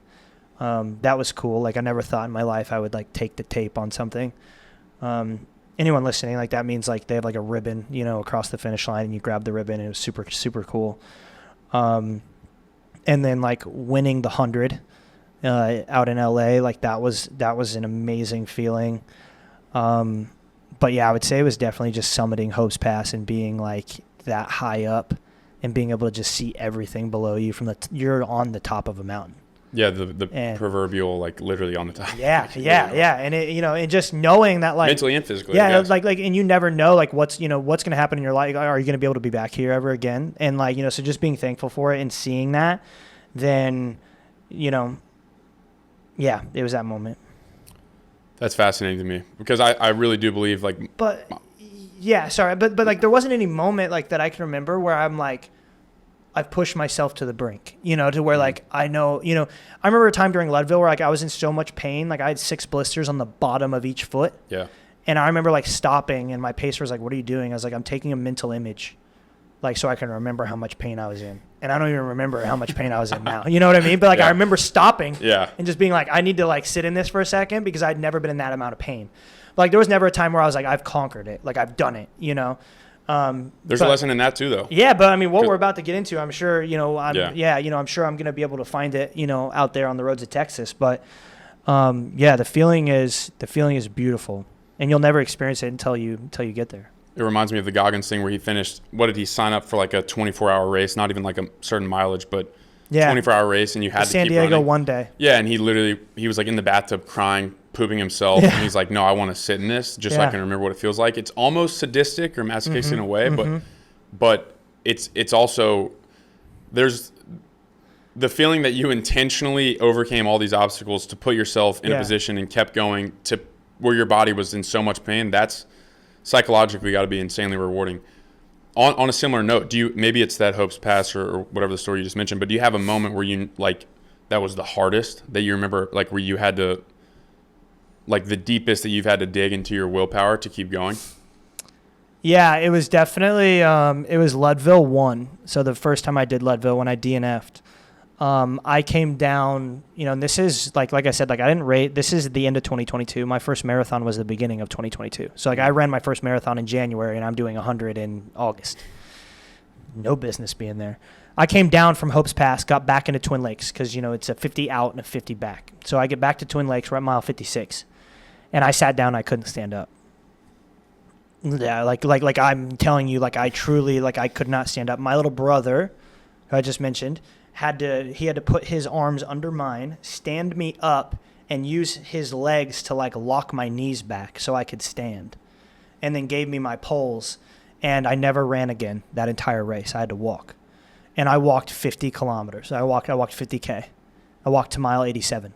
That was cool. Like I never thought in my life I would like take the tape on something. Anyone listening, like that means like they have like a ribbon, across the finish line, and you grab the ribbon, and it was super, super cool. And then like winning the 100 out in LA, like that was an amazing feeling. But yeah, I would say it was definitely just summiting Hope's Pass and being like that high up and being able to just see everything below you you're on the top of a mountain. Yeah, the proverbial, like literally on the top. Yeah, yeah, and it, and just knowing that, like mentally and physically. Yeah, like, and you never know, like what's going to happen in your life. Are you going to be able to be back here ever again? And like, so just being thankful for it and seeing that, then, yeah, it was that moment. That's fascinating to me because I really do believe like. But yeah, sorry, but like there wasn't any moment like that I can remember where I'm like, I've pushed myself to the brink, to where like I know, I remember a time during Leadville where like I was in so much pain, like I had 6 blisters on the bottom of each foot. Yeah. And I remember like stopping, and my pacer was like, "What are you doing?" I was like, "I'm taking a mental image, like so I can remember how much pain I was in." And I don't even remember how much pain I was in now. You know what I mean? But like I remember stopping, and just being like, I need to like sit in this for a second because I'd never been in that amount of pain. But like there was never a time where I was like, I've conquered it, like I've done it, There's a lesson in that too, though. Yeah, but I mean, what we're about to get into, I'm sure, I'm sure I'm going to be able to find it, out there on the roads of Texas. But the feeling is beautiful, and you'll never experience it until you get there. It reminds me of the Goggins thing where he finished. What did he sign up for? Like a 24-hour race, not even like a certain mileage, but 24-hour race, and you had to San keep Diego running. one day. Yeah, and he was like in the bathtub crying, pooping himself, and he's like, "No, I want to sit in this just so I can remember what it feels like." It's almost sadistic or masochistic in a way, but it's also there's the feeling that you intentionally overcame all these obstacles to put yourself in a position and kept going to where your body was in so much pain. That's psychologically got to be insanely rewarding. On a similar note, maybe it's that Hope's Pass or whatever the story you just mentioned, but do you have a moment where you like that was the hardest that you remember, like where you had to, like the deepest that you've had to dig into your willpower to keep going? Yeah, it was definitely it was Leadville 1. So the first time I did Leadville when I DNF'd. I came down, and this is like I said, like I didn't rate. This is the end of 2022. My first marathon was the beginning of 2022. So like I ran my first marathon in January, and I'm doing 100 in August. No business being there. I came down from Hope's Pass, got back into Twin Lakes because it's a 50 out and a 50 back. So I get back to Twin Lakes, we're at mile 56, and I sat down. I couldn't stand up. Yeah, like I'm telling you, like I truly, like I could not stand up. My little brother, who I just mentioned, he had to put his arms under mine, stand me up, and use his legs to like lock my knees back so I could stand, and then gave me my poles. And I never ran again that entire race. I had to walk, and I walked 50 kilometers. I walked 50K. I walked to mile 87,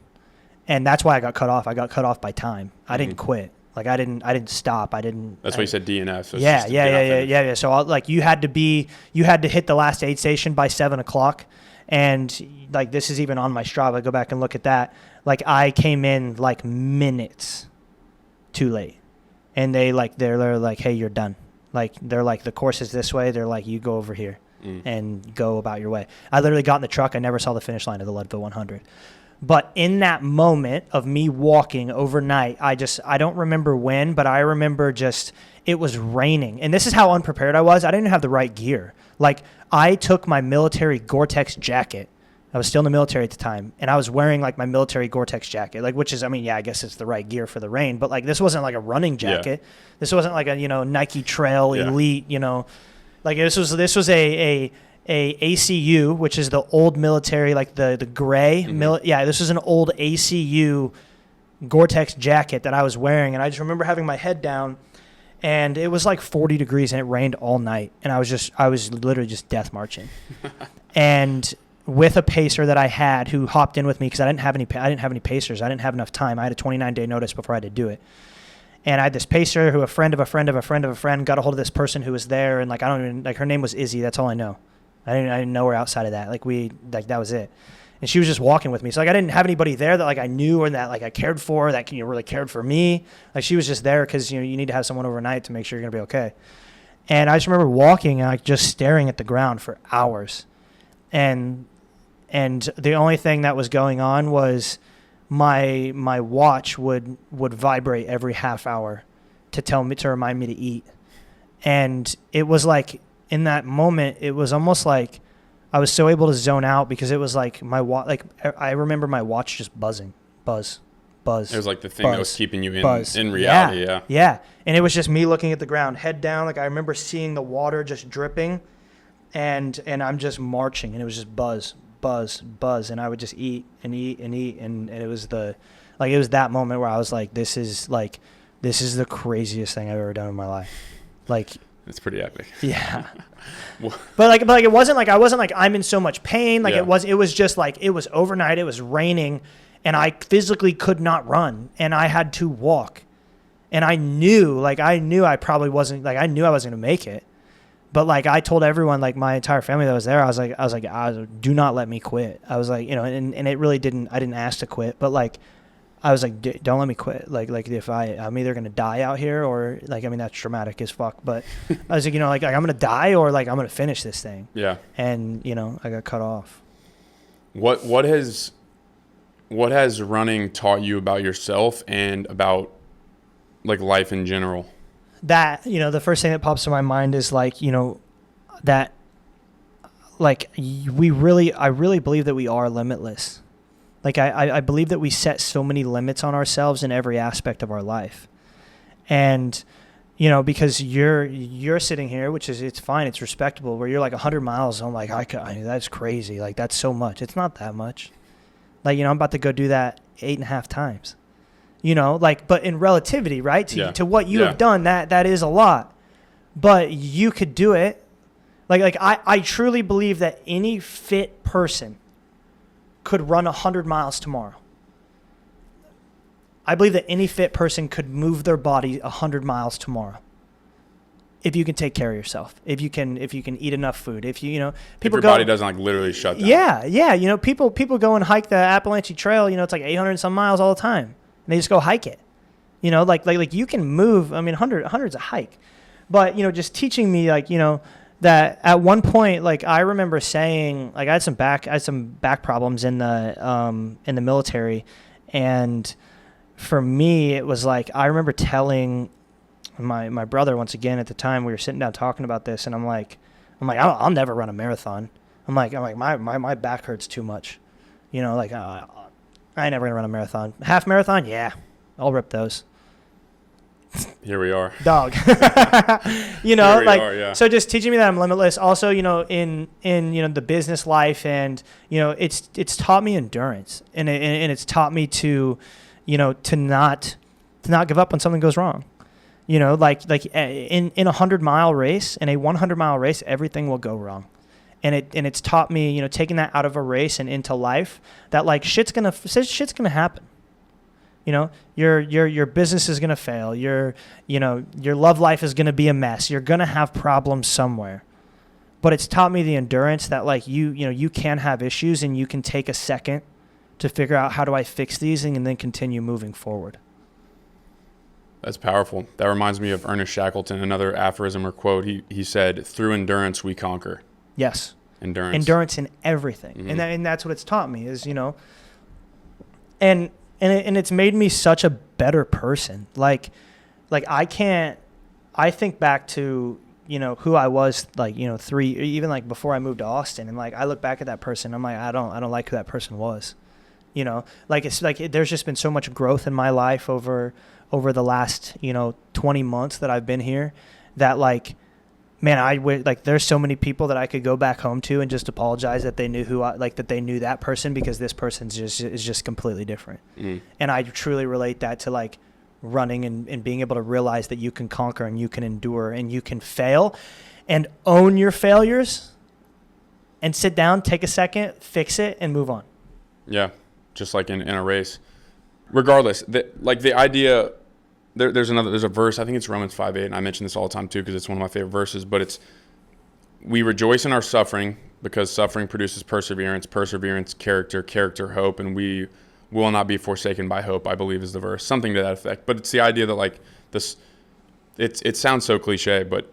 And that's why I got cut off. I got cut off by time. I didn't quit. Like I didn't stop. I didn't. That's why you said DNF. So it's Yeah, just a yeah, do not yeah, yeah, finish. yeah, yeah. So like you had to hit the last aid station by 7:00, and like this is even on my Strava. Go back and look at that. Like I came in like minutes too late, and they're like, hey, you're done. Like they're like, the course is this way. They're like, you go over here and go about your way. I literally got in the truck. I never saw the finish line of the Leadville 100. But in that moment of me walking overnight, I don't remember when, but I remember just, it was raining. And this is how unprepared I was. I didn't have the right gear. Like I took my military Gore-Tex jacket. I was still in the military at the time, and I was wearing like my military Gore-Tex jacket, like, which is, I mean, yeah, I guess it's the right gear for the rain, but like this wasn't like a running jacket. Yeah. This wasn't like a, Nike Trail Elite, like this was a ACU, which is the old military, like the gray. This was an old ACU Gore-Tex jacket that I was wearing, and I just remember having my head down, and it was like 40 degrees, and it rained all night, and I was literally just death marching, and with a pacer that I had who hopped in with me because I didn't have any pacers. I didn't have enough time. I had a 29-day notice before I had to do it. And I had this pacer who a friend of a friend of a friend of a friend got a hold of this person who was there, and like I don't even, like, her name was Izzy. That's all I know. I didn't know her outside of that. That was it. And she was just walking with me. So like I didn't have anybody there that like I knew or that like I cared for, that really cared for me. Like she was just there because you need to have someone overnight to make sure you're gonna be okay. And I just remember walking and like just staring at the ground for hours. And the only thing that was going on was my watch would vibrate every half hour to remind me to eat. And it was like, in that moment, it was almost like I was so able to zone out because it was like I remember my watch just buzzing, buzz. It was like the thing that was keeping you in reality. Yeah. Yeah. And it was just me looking at the ground, head down. Like I remember seeing the water just dripping, and I'm just marching, and it was just buzz. And I would just eat and eat and eat. And it was it was that moment where I was like, this is the craziest thing I've ever done in my life. Like, it's pretty epic. Yeah. But it wasn't like, I wasn't like, I'm in so much pain. Like it was just like, it was overnight. It was raining and I physically could not run and I had to walk. And I knew I probably wasn't, like, I knew I wasn't going to make it. But like I told everyone, like my entire family that was there, I was like, do not let me quit. I was like, and it really I didn't ask to quit, but like, I was like, don't let me quit. Like if I'm either going to die out here or like, I mean, that's dramatic as fuck, but I was like, like I'm going to die or like, I'm going to finish this thing. Yeah. And I got cut off. What has running taught you about yourself and about like life in general? That, the first thing that pops to my mind is like, that like I really believe that we are limitless. Like I believe that we set so many limits on ourselves in every aspect of our life. And, because you're sitting here, which is, it's fine. It's respectable where you're like 100 miles. I'm like, that's crazy. Like that's so much. It's not that much. Like, I'm about to go do that 8.5 times. But in relativity, right? To what you have done, that is a lot. But you could do it. Like I truly believe that any fit person could run 100 miles tomorrow. I believe that any fit person could move their body 100 miles tomorrow. If you can take care of yourself, if you can eat enough food, if your body doesn't like literally shut down. Yeah. People go and hike the Appalachian Trail. It's like 800 and some miles all the time. And they just go hike it, like you can move. I mean, 100's a hike, but just teaching me that at one point, like I remember saying, like I had some back problems in the military, and for me it was like I remember telling my brother once again at the time we were sitting down talking about this, and I'm like I'll never run a marathon. I'm like my back hurts too much, I ain't never gonna run a marathon. Half marathon, yeah, I'll rip those. Here we are. Dog. So just teaching me that I'm limitless. Also, in the business life, and it's taught me endurance, and it's taught me to not give up when something goes wrong. In a 100-mile race, in a 100-mile race, everything will go wrong. And it's taught me, taking that out of a race and into life, that like shit's gonna happen. You know, your business is going to fail. Your love life is going to be a mess. You're going to have problems somewhere. But it's taught me the endurance that like you can have issues and you can take a second to figure out how do I fix these and then continue moving forward. That's powerful. That reminds me of Ernest Shackleton, another aphorism or quote. He said, "Through endurance we conquer." Yes. Endurance in everything. Mm-hmm. And that's what it's taught me is, and it's made me such a better person. Like I think back to, who I was like, even like before I moved to Austin, and like I look back at that person, I'm like, I don't like who that person was. Like it's like there's just been so much growth in my life over the last 20 months that I've been here, that like, man, like there's so many people that I could go back home to and just apologize that they knew that they knew that person, because this person is just completely different. And I truly relate that to like running and being able to realize that you can conquer and you can endure and you can fail and own your failures and sit down, take a second, fix it, and move on. Yeah, just like in a race. Regardless, the idea, there's a verse, I think it's Romans 5:8, and I mention this all the time too because it's one of my favorite verses, but it's, we rejoice in our suffering because suffering produces perseverance, character, hope, and we will not be forsaken by hope, I believe is the verse, something to that effect. But it's the idea that like this, it sounds so cliche, but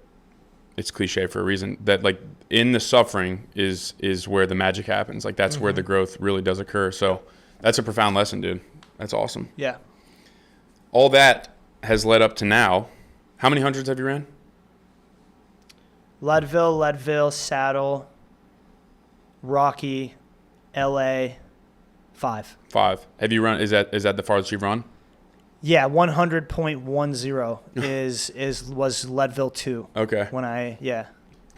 it's cliche for a reason, that like in the suffering is where the magic happens. Like that's where the growth really does occur. So that's a profound lesson, dude. That's awesome. Yeah. All that has led up to now. How many hundreds have you ran? Leadville, Saddle, Rocky, LA, 5. 5. Have you run? Is that the farthest you've run? Yeah, 100.10 was Leadville 2. Okay. Yeah.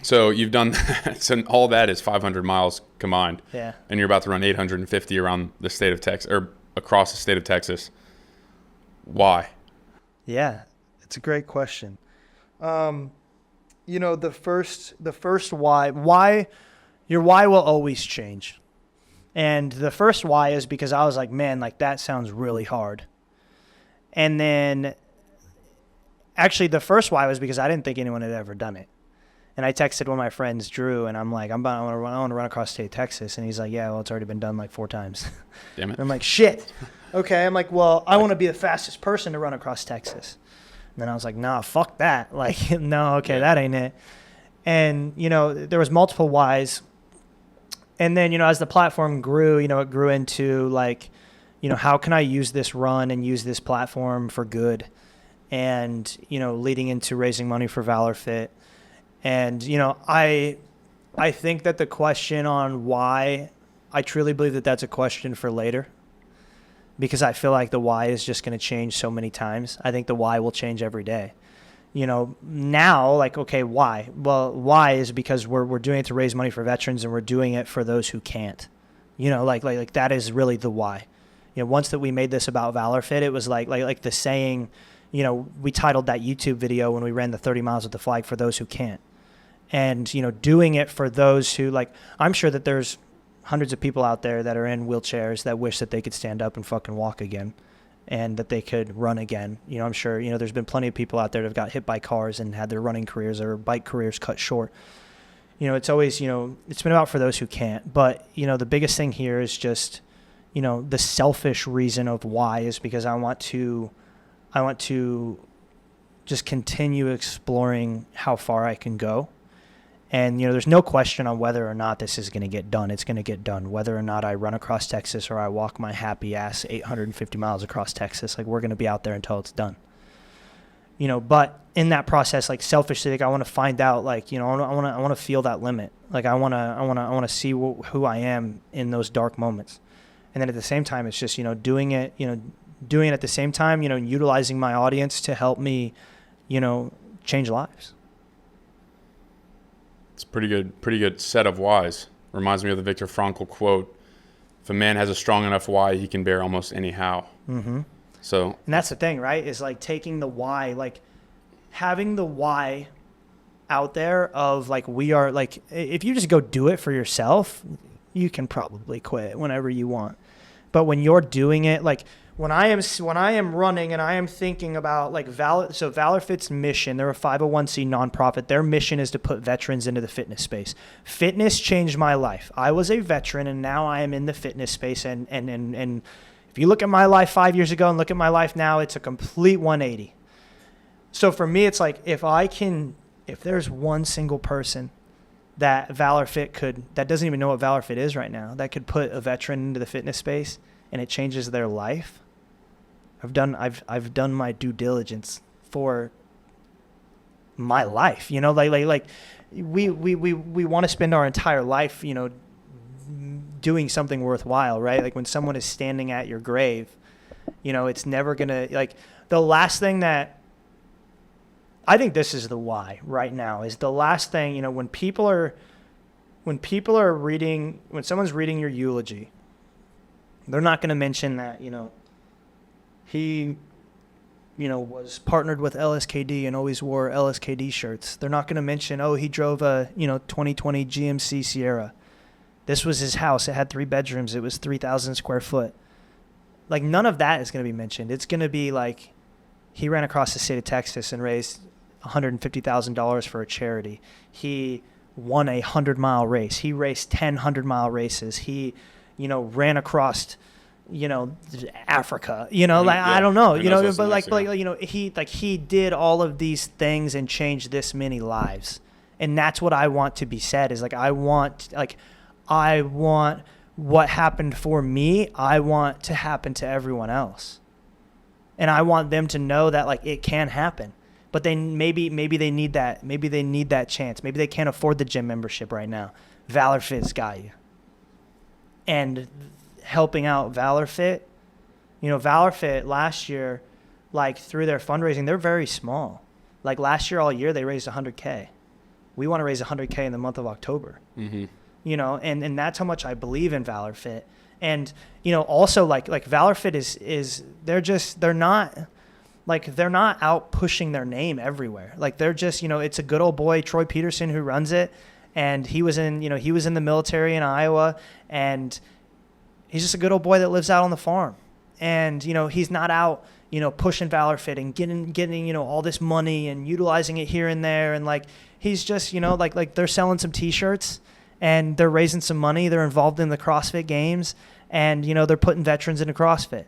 So you've done that. So all that is 500 miles combined. Yeah. And you're about to run 850 around the state of Texas, or across the state of Texas. Why? Yeah, it's a great question. The first why, your why will always change. And the first why is because I was like, man, like that sounds really hard. And then actually the first why was because I didn't think anyone had ever done it. And I texted one of my friends, Drew, and I'm like, I want to run across state of Texas. And he's like, yeah, well, it's already been done like 4 times. Damn it. And I'm like, shit. Okay. I'm like, well, I want to be the fastest person to run across Texas. And then I was like, nah, fuck that. Like, no, okay, that ain't it. And, there was multiple whys. And then, as the platform grew, it grew into like, how can I use this run and use this platform for good? And, leading into raising money for Valor Fit. And, I think that the question on why, I truly believe that that's a question for later, because I feel like the why is just going to change so many times. I think the why will change every day. Now, like, okay, why? Well, why is because we're doing it to raise money for veterans, and we're doing it for those who can't. Like that is really the why. Once that we made this about Valor Fit, it was like the saying, we titled that YouTube video when we ran the 30 miles with the flag, for those who can't. And, doing it for those who, like, I'm sure that there's hundreds of people out there that are in wheelchairs that wish that they could stand up and fucking walk again, and that they could run again. I'm sure, there's been plenty of people out there that have got hit by cars and had their running careers or bike careers cut short. It's always, it's been about for those who can't. But, the biggest thing here is just, the selfish reason of why is because I want to just continue exploring how far I can go. And, there's no question on whether or not this is going to get done. It's going to get done. Whether or not I run across Texas or I walk my happy ass 850 miles across Texas, like, we're going to be out there until it's done. But in that process, like, selfishly, like, I want to find out, like, I want to feel that limit. Like, I want to see who I am in those dark moments. And then at the same time, it's just, doing it at the same time, utilizing my audience to help me, change lives. It's a pretty good set of whys. Reminds me of the Viktor Frankl quote, if a man has a strong enough why, he can bear almost any how. Mm-hmm. So, and that's the thing, right? Is like taking the why, like having the why out there of like, we are like, if you just go do it for yourself, you can probably quit whenever you want. But when you're doing it, like when I am running and I am thinking about like Valor Fit's mission, they're a 501c nonprofit. Their mission is to put veterans into the fitness space. Fitness changed my life. I was a veteran and now I am in the fitness space. And if you look at my life 5 years ago and look at my life now, it's a complete 180. So for me, it's like if there's one single person that Valor Fit that doesn't even know what Valor Fit is right now, that could put a veteran into the fitness space and it changes their life, I've done my due diligence for my life. You know, like we want to spend our entire life, you know, doing something worthwhile, right? Like when someone is standing at your grave, you know, it's never gonna, like, the last thing that I think this is the why right now is the last thing, you know, when someone's reading your eulogy, they're not going to mention that, you know, he, you know, was partnered with LSKD and always wore LSKD shirts. They're not going to mention, oh, he drove a, you know, 2020 GMC Sierra. This was his house. It had 3 bedrooms. It was 3,000 square foot. Like, none of that is going to be mentioned. It's going to be like he ran across the state of Texas and raised $150,000 for a charity. He won a 100-mile race. He raced 10 100-mile races. He, you know, ran across, you know, Africa, you know, like, I don't know, you know, but like, you know, he did all of these things and changed this many lives. And that's what I want to be said is like, I want what happened for me, I want to happen to everyone else. And I want them to know that like it can happen. But they maybe they need that. Maybe they need that chance. Maybe they can't afford the gym membership right now. Valor Fit's got you. And helping out Valor Fit, you know, Valor Fit last year, like through their fundraising, they're very small. Like last year, all year, they raised $100K. We want to raise $100K in the month of October. Mm-hmm. You know, and that's how much I believe in Valor Fit. And, you know, also like Valor Fit is they're not out pushing their name everywhere. Like they're just, you know, it's a good old boy, Troy Peterson, who runs it. And he was in the military in Iowa, and he's just a good old boy that lives out on the farm. And, you know, he's not out, you know, pushing Valor Fit and getting, you know, all this money and utilizing it here and there. And like, he's just, you know, like they're selling some t-shirts and they're raising some money. They're involved in the CrossFit games and, you know, they're putting veterans into CrossFit,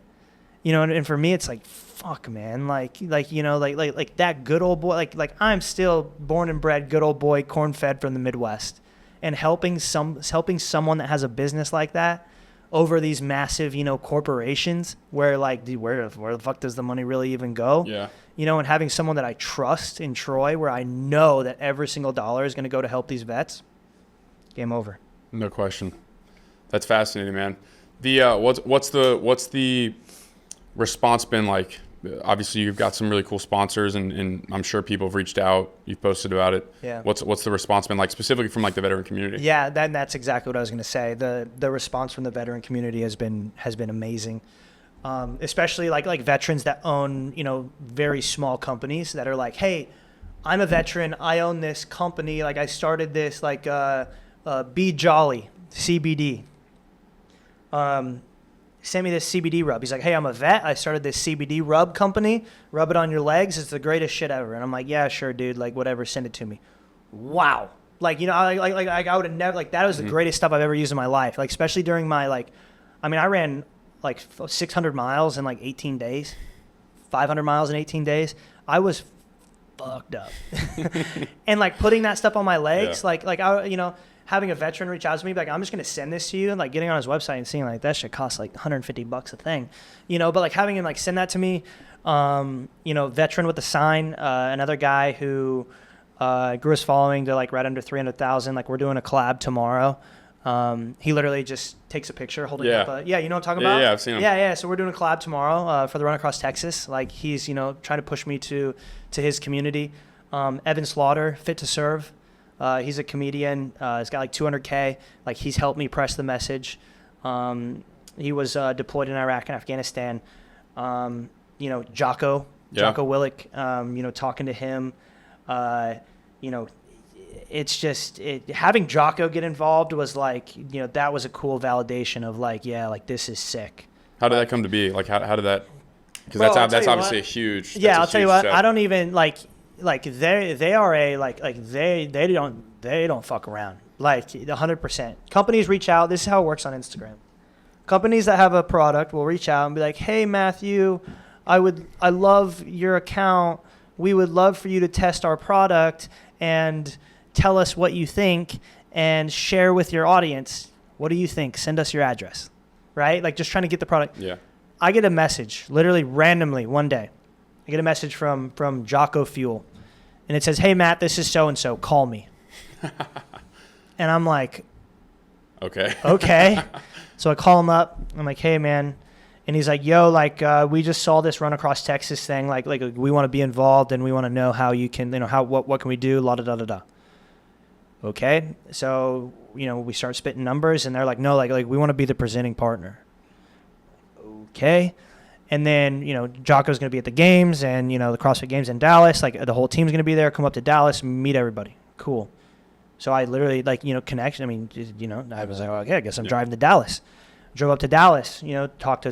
you know, and for me, it's like, fuck, man, like, you know, like that good old boy, like I'm still born and bred good old boy, corn-fed from the Midwest, and helping someone that has a business like that over these massive, you know, corporations where like, dude, where the fuck does the money really even go? Yeah. You know, and having someone that I trust in Troy, where I know that every single dollar is going to go to help these vets, game over. No question. That's fascinating, man. The what's the response been like? Obviously, you've got some really cool sponsors, and I'm sure people have reached out. You've posted about it. Yeah. What's the response been like, specifically from like the veteran community? Yeah, that's exactly what I was going to say. The response from the veteran community has been amazing, especially like veterans that own, you know, very small companies that are like, hey, I'm a veteran. I own this company. Like I started this like Be Jolly CBD. Sent me this CBD rub. He's like, hey, I'm a vet. I started this CBD rub company. Rub it on your legs. It's the greatest shit ever. And I'm like, yeah, sure, dude. Like, whatever. Send it to me. Wow. Like, you know, I would have never, like, that was the greatest stuff I've ever used in my life. Like, especially during my, like, I mean, I ran like 600 miles in like 18 days, 500 miles in 18 days. I was fucked up. And like putting that stuff on my legs, like I, you know, having a veteran reach out to me, like, I'm just going to send this to you, and like getting on his website and seeing like that shit costs like $150 a thing, you know, but like having him like send that to me, you know, veteran with a sign, another guy who grew his following to like right under 300,000. Like we're doing a collab tomorrow. He literally just takes a picture holding up you know what I'm talking about? Yeah, I've seen him. Yeah. So we're doing a collab tomorrow for the Run Across Texas. Like he's, you know, trying to push me to his community. Evan Slaughter, Fit to Serve. He's a comedian. He's got like 200K. Like he's helped me press the message. He was deployed in Iraq and Afghanistan. You know, Jocko Willick, you know, talking to him, you know, it's just having Jocko get involved was like, you know, that was a cool validation of like, yeah, like this is sick. How did that come to be? Like, how did that? Because Bro, I'll that's tell you obviously what. a huge. Yeah, that's a I'll tell you huge what. step. I don't even like they are a like they don't fuck around. Like 100%. Companies reach out. This is how it works on Instagram. Companies that have a product will reach out and be like, "Hey Matthew, I love your account. We would love for you to test our product and tell us what you think and share with your audience. What do you think? Send us your address." Right? Like just trying to get the product. Yeah. I get a message literally randomly one day. I get a message from Jocko Fuel, and it says, "Hey Matt, this is so and so. Call me." And I'm like, Okay. okay. So I call him up. I'm like, "Hey man," and he's like, "Yo, like we just saw this run across Texas thing. Like we want to be involved and we want to know how you can, how what can we do? La da da da da." Okay. So we start spitting numbers, and they're like, "No, like we want to be the presenting partner." Okay. And then, Jocko's going to be at the games and, the CrossFit Games in Dallas. Like, the whole team's going to be there. Come up to Dallas, meet everybody. Cool. So I literally, connection. I mean, I was like, okay, I guess I'm driving to Dallas. Drove up to Dallas, talked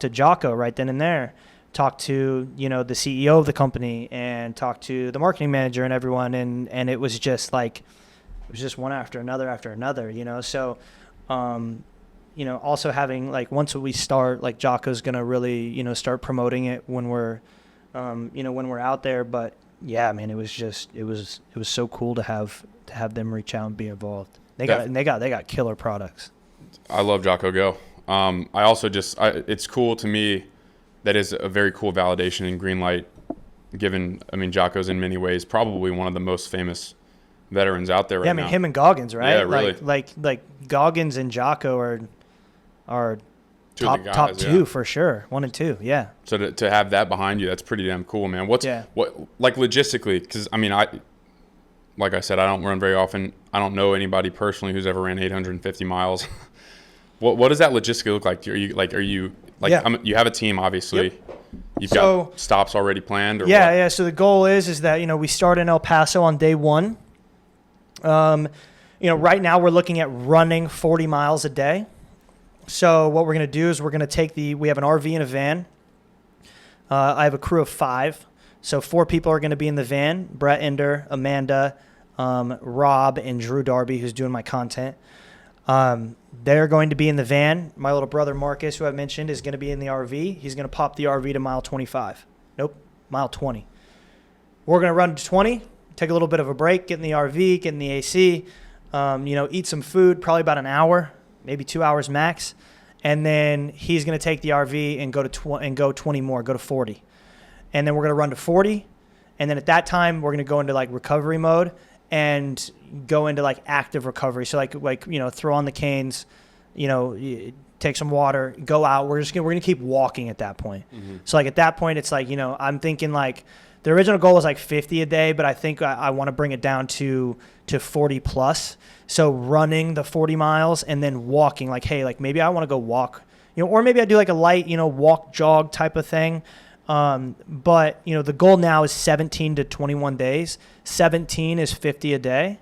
to Jocko right then and there. Talked to, the CEO of the company and talked to the marketing manager and everyone. And it was just like, it was just one after another, So, also having once we start, Jocko's gonna really, start promoting it when we're, when we're out there. But yeah, man, it was so cool to have them reach out and be involved. They got killer products. I love Jocko Go. I also it's cool to me. That is a very cool validation and green light. Given, Jocko's in many ways probably one of the most famous veterans out there right now. Yeah, him and Goggins, right? Yeah, really. Like Goggins and Jocko are top two for sure. 1 and 2, yeah. So to have that behind you, that's pretty damn cool, man. What like logistically? Because like I said, I don't run very often. I don't know anybody personally who's ever ran 850 miles. What does that logistically look like? Are you you have a team obviously? Yep. You've got stops already planned, or yeah, what? yeah. So the goal is that we start in El Paso on day 1. Right now we're looking at running 40 miles a day. So what we're going to do is we're going to take we have an RV and a van. I have a crew of 5. So 4 people are going to be in the van: Brett Ender, Amanda, Rob, and Drew Darby, who's doing my content. They're going to be in the van. My little brother Marcus, who I mentioned, is going to be in the RV. He's going to pop the RV to mile 25. Nope, mile 20. We're going to run to 20, take a little bit of a break, get in the RV, get in the AC, eat some food, probably about an hour, maybe 2 hours max. And then he's going to take the RV and go 20 more, go to 40. And then we're going to run to 40. And then at that time, we're going to go into recovery mode and go into active recovery. So throw on the canes, take some water, go out. We're going to keep walking at that point. Mm-hmm. So at that point, it's I'm thinking the original goal was 50 a day, but I think I want to bring it down to 40 plus. So running the 40 miles and then walking, maybe I want to go walk, or maybe I do a light, walk, jog type of thing. But the goal now is 17 to 21 days. 17 is 50 a day.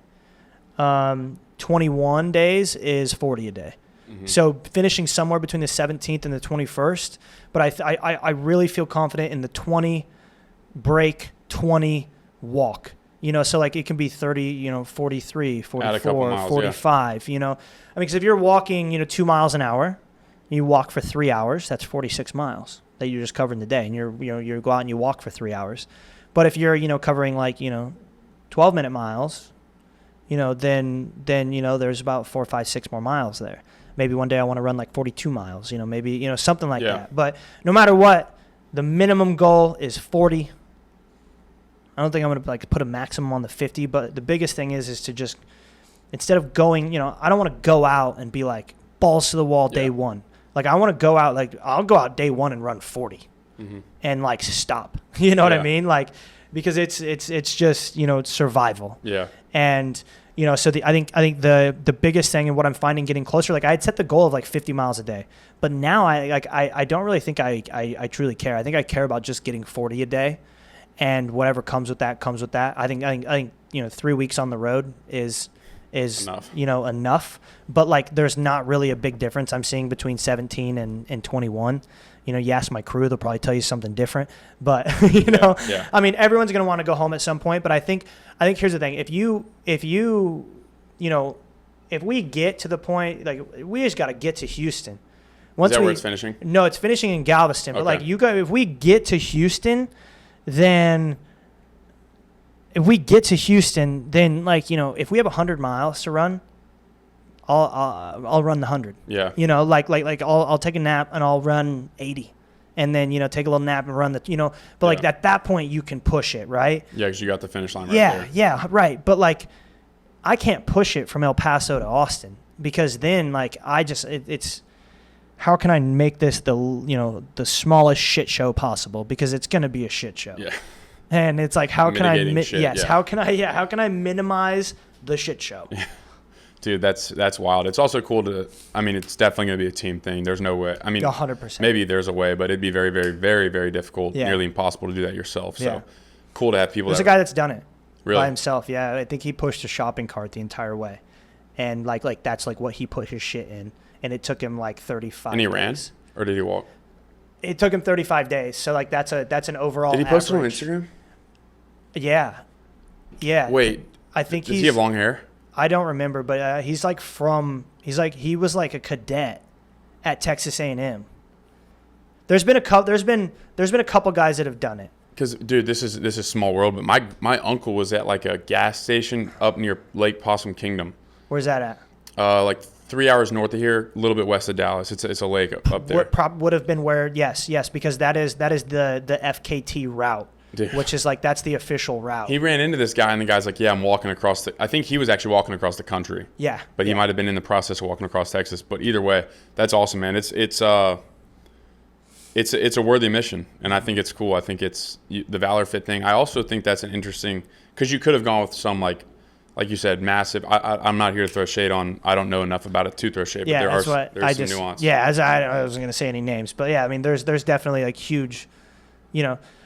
21 days is 40 a day. Mm-hmm. So finishing somewhere between the 17th and the 21st. But I really feel confident in the 20 break, 20 walk. So it can be 30, 43, 44, miles, 45, because if you're walking, 2 miles an hour, you walk for 3 hours, that's 46 miles that you're just covering the day, and you go out and you walk for 3 hours. But if you're covering 12-minute miles, then there's about 4, 5, 6 more miles there. Maybe one day I want to run 42 miles, maybe something like that. But no matter what, the minimum goal is 40. I don't think I'm going to put a maximum on the 50, but the biggest thing is to just, instead of going, I don't want to go out and be balls to the wall day 1. I want to go out, I'll go out day 1 and run 40 mm-hmm. and stop. You know what I mean? Because it's just, it's survival. Yeah. And, so I think the biggest thing and what I'm finding getting closer, I had set the goal of 50 miles a day, but now I don't really think I truly care. I think I care about just getting 40 a day, and whatever comes with that comes with that. I think 3 weeks on the road is is Enough. enough. But like, there's not really a big difference I'm seeing between 17 and 21. You ask my crew, they'll probably tell you something different. But Yeah. I mean, everyone's going to want to go home at some point. But I think here's the thing: if we get to the point, like, we just got to get to Houston. Is that where it's finishing? No, it's finishing in Galveston. But Okay. like, if we get to Houston, then if we have 100 miles to run, I'll run the 100. Yeah. I'll take a nap and I'll run 80, and then take a little nap and run the. But like, Yeah. at that point you can push it, right? Yeah, because you got the finish line right Yeah, there. yeah, right. But like, I can't push it from El Paso to Austin, because then like, it's how can I make this the smallest shit show possible, because it's going to be a shit show. Yeah. And it's like, how can Mitigating shit, yeah. how can I minimize the shit show? Dude, that's wild. It's also cool it's definitely going to be a team thing. There's no way. 100%. Maybe there's a way, but it'd be very, very, very, very difficult, Yeah. nearly impossible to do that yourself. So Yeah. cool to have people There's a that guy that's done it really. by himself. Yeah, I think he pushed a shopping cart the entire way, and like that's like what he put his shit in, and it took him like 35. And he days. ran? Or did he walk? It took him 35 days. So like, that's an overall. Did he post it on average. Instagram? Yeah. Yeah. Wait, I think does he have long hair? I don't remember, but he was like a cadet at Texas A&M. There's been a couple guys that have done it. Because, dude, this is small world, but my uncle was at like a gas station up near Lake Possum Kingdom. Where's that at? Like 3 hours north of here, a little bit west of Dallas. It's a lake up there. Would have been where, yes, because that is the FKT route, Dude. which is like, that's the official route. He ran into this guy, and the guy's like, yeah, I'm walking across I think he was actually walking across the country. Yeah. But he yeah. might have been in the process of walking across Texas. But either way, that's awesome, man. It's a worthy mission, and I think it's cool. I think it's the Valor Fit thing. I also think that's an interesting, because you could have gone with some like you said, massive. I'm not here to throw shade on. I don't know enough about it to throw shade, Yeah, but that's there's some nuance. Yeah, I wasn't going to say any names, but yeah, I mean, there's definitely like huge,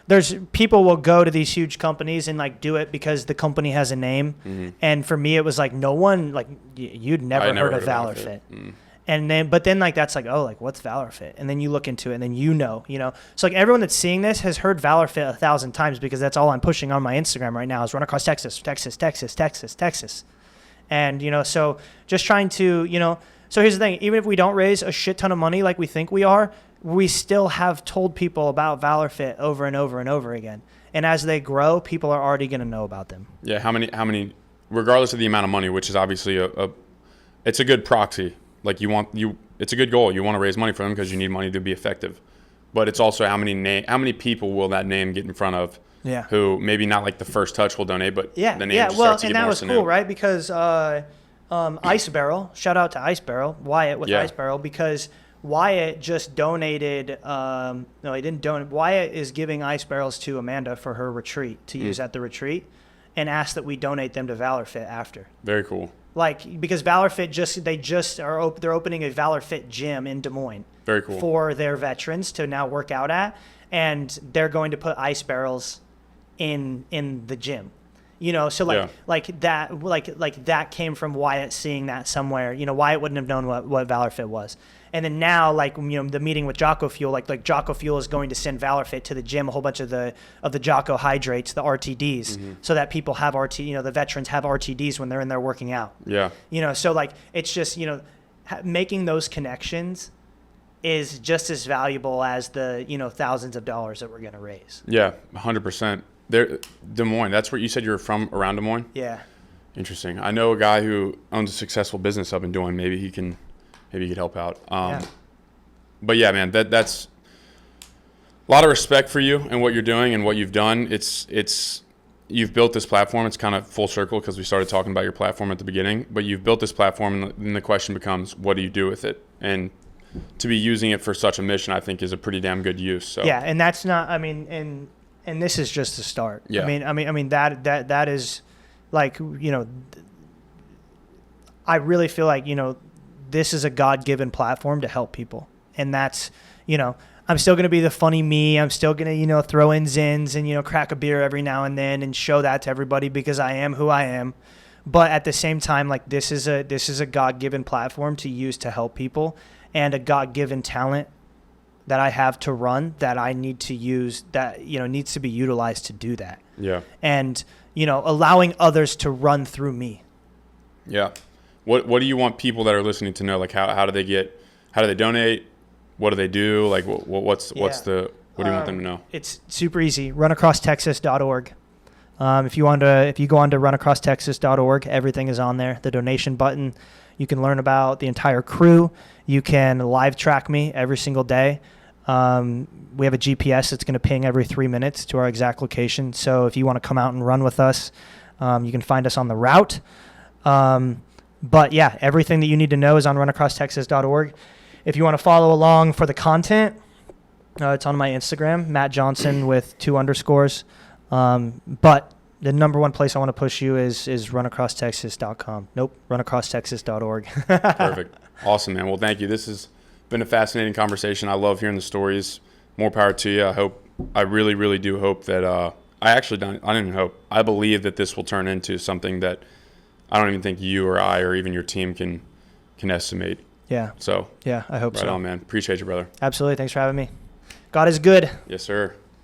there's people will go to these huge companies and like do it because the company has a name. Mm-hmm. And for me, it was like, no one, like, you'd never heard of Valor Fit. Mm. But then like, that's like, oh, like, what's Valor Fit? And then you look into it, and then so like, everyone that's seeing this has heard Valor Fit 1,000 times, because that's all I'm pushing on my Instagram right now is run across Texas. And, so just trying to, so here's the thing, even if we don't raise a shit ton of money like we think we are, we still have told people about Valor Fit over and over and over again. And as they grow, people are already going to know about them. Yeah. How many, regardless of the amount of money, which is obviously it's a good proxy. Like it's a good goal. You want to raise money for them because you need money to be effective. But it's also how many people will that name get in front of? Yeah. Who maybe not like the first touch will donate, but the name just starts to get and that more was cement. cool, right? Because Ice Barrel, shout out to Ice Barrel, Wyatt with Ice Barrel, because Wyatt just donated. No, he didn't donate. Wyatt is giving Ice Barrels to Amanda for her retreat to use at the retreat, and asked that we donate them to Valor Fit after. Very cool. Like, because Valor Fit they're opening a Valor Fit gym in Des Moines. Very cool. For their veterans to now work out at, and they're going to put ice barrels in the gym. So like that came from Wyatt seeing that somewhere. Wyatt wouldn't have known what Valor Fit was. And then now, like, the meeting with Jocko Fuel, like Jocko Fuel is going to send Valor Fit to the gym, a whole bunch of the Jocko hydrates, the RTDs, so that people have the veterans have RTDs when they're in there working out. Yeah. So like, it's just, making those connections is just as valuable as the, thousands of dollars that we're going to raise. Yeah, 100%. There, Des Moines, that's where you said you were from, around Des Moines? Yeah. Interesting. I know a guy who owns a successful business up in Des Moines. Maybe he could help out. But yeah, man, that's a lot of respect for you and what you're doing and what you've done. You've built this platform. It's kind of full circle because we started talking about your platform at the beginning, but you've built this platform, and then the question becomes, what do you do with it? And to be using it for such a mission, I think, is a pretty damn good use. So yeah, and that's not. I mean, and this is just the start. Yeah. I mean that is, like, I really feel like this is a God-given platform to help people, and that's I'm still gonna be the funny me. I'm still gonna throw in zins and crack a beer every now and then and show that to everybody because I am who I am. But at the same time, like this is a God-given platform to use to help people, and a God-given talent that I have to run that I need to use that, needs to be utilized to do that. Yeah. And, allowing others to run through me. Yeah. What do you want people that are listening to know? Like how do they donate? What do they do? Like what do you want them to know? It's super easy. Runacrosstexas.org. If you go on to runacrosstexas.org, everything is on there. The donation button, you can learn about the entire crew. You can live track me every single day. We have a GPS that's going to ping every 3 minutes to our exact location. So if you want to come out and run with us, you can find us on the route. But yeah, everything that you need to know is on runacrosstexas.org. If you want to follow along for the content, it's on my Instagram, Matt Johnson with 2 underscores. But the number one place I want to push you is runacrosstexas.com. Nope, runacrosstexas.org. Perfect. Awesome, man. Well, thank you. This has been a fascinating conversation. I love hearing the stories. More power to you. I really, really do hope that, I don't even hope. I believe that this will turn into something that I don't even think you or I or even your team can estimate. Yeah. So. Yeah, I hope so. Right on, man. Appreciate you, brother. Absolutely. Thanks for having me. God is good. Yes, sir.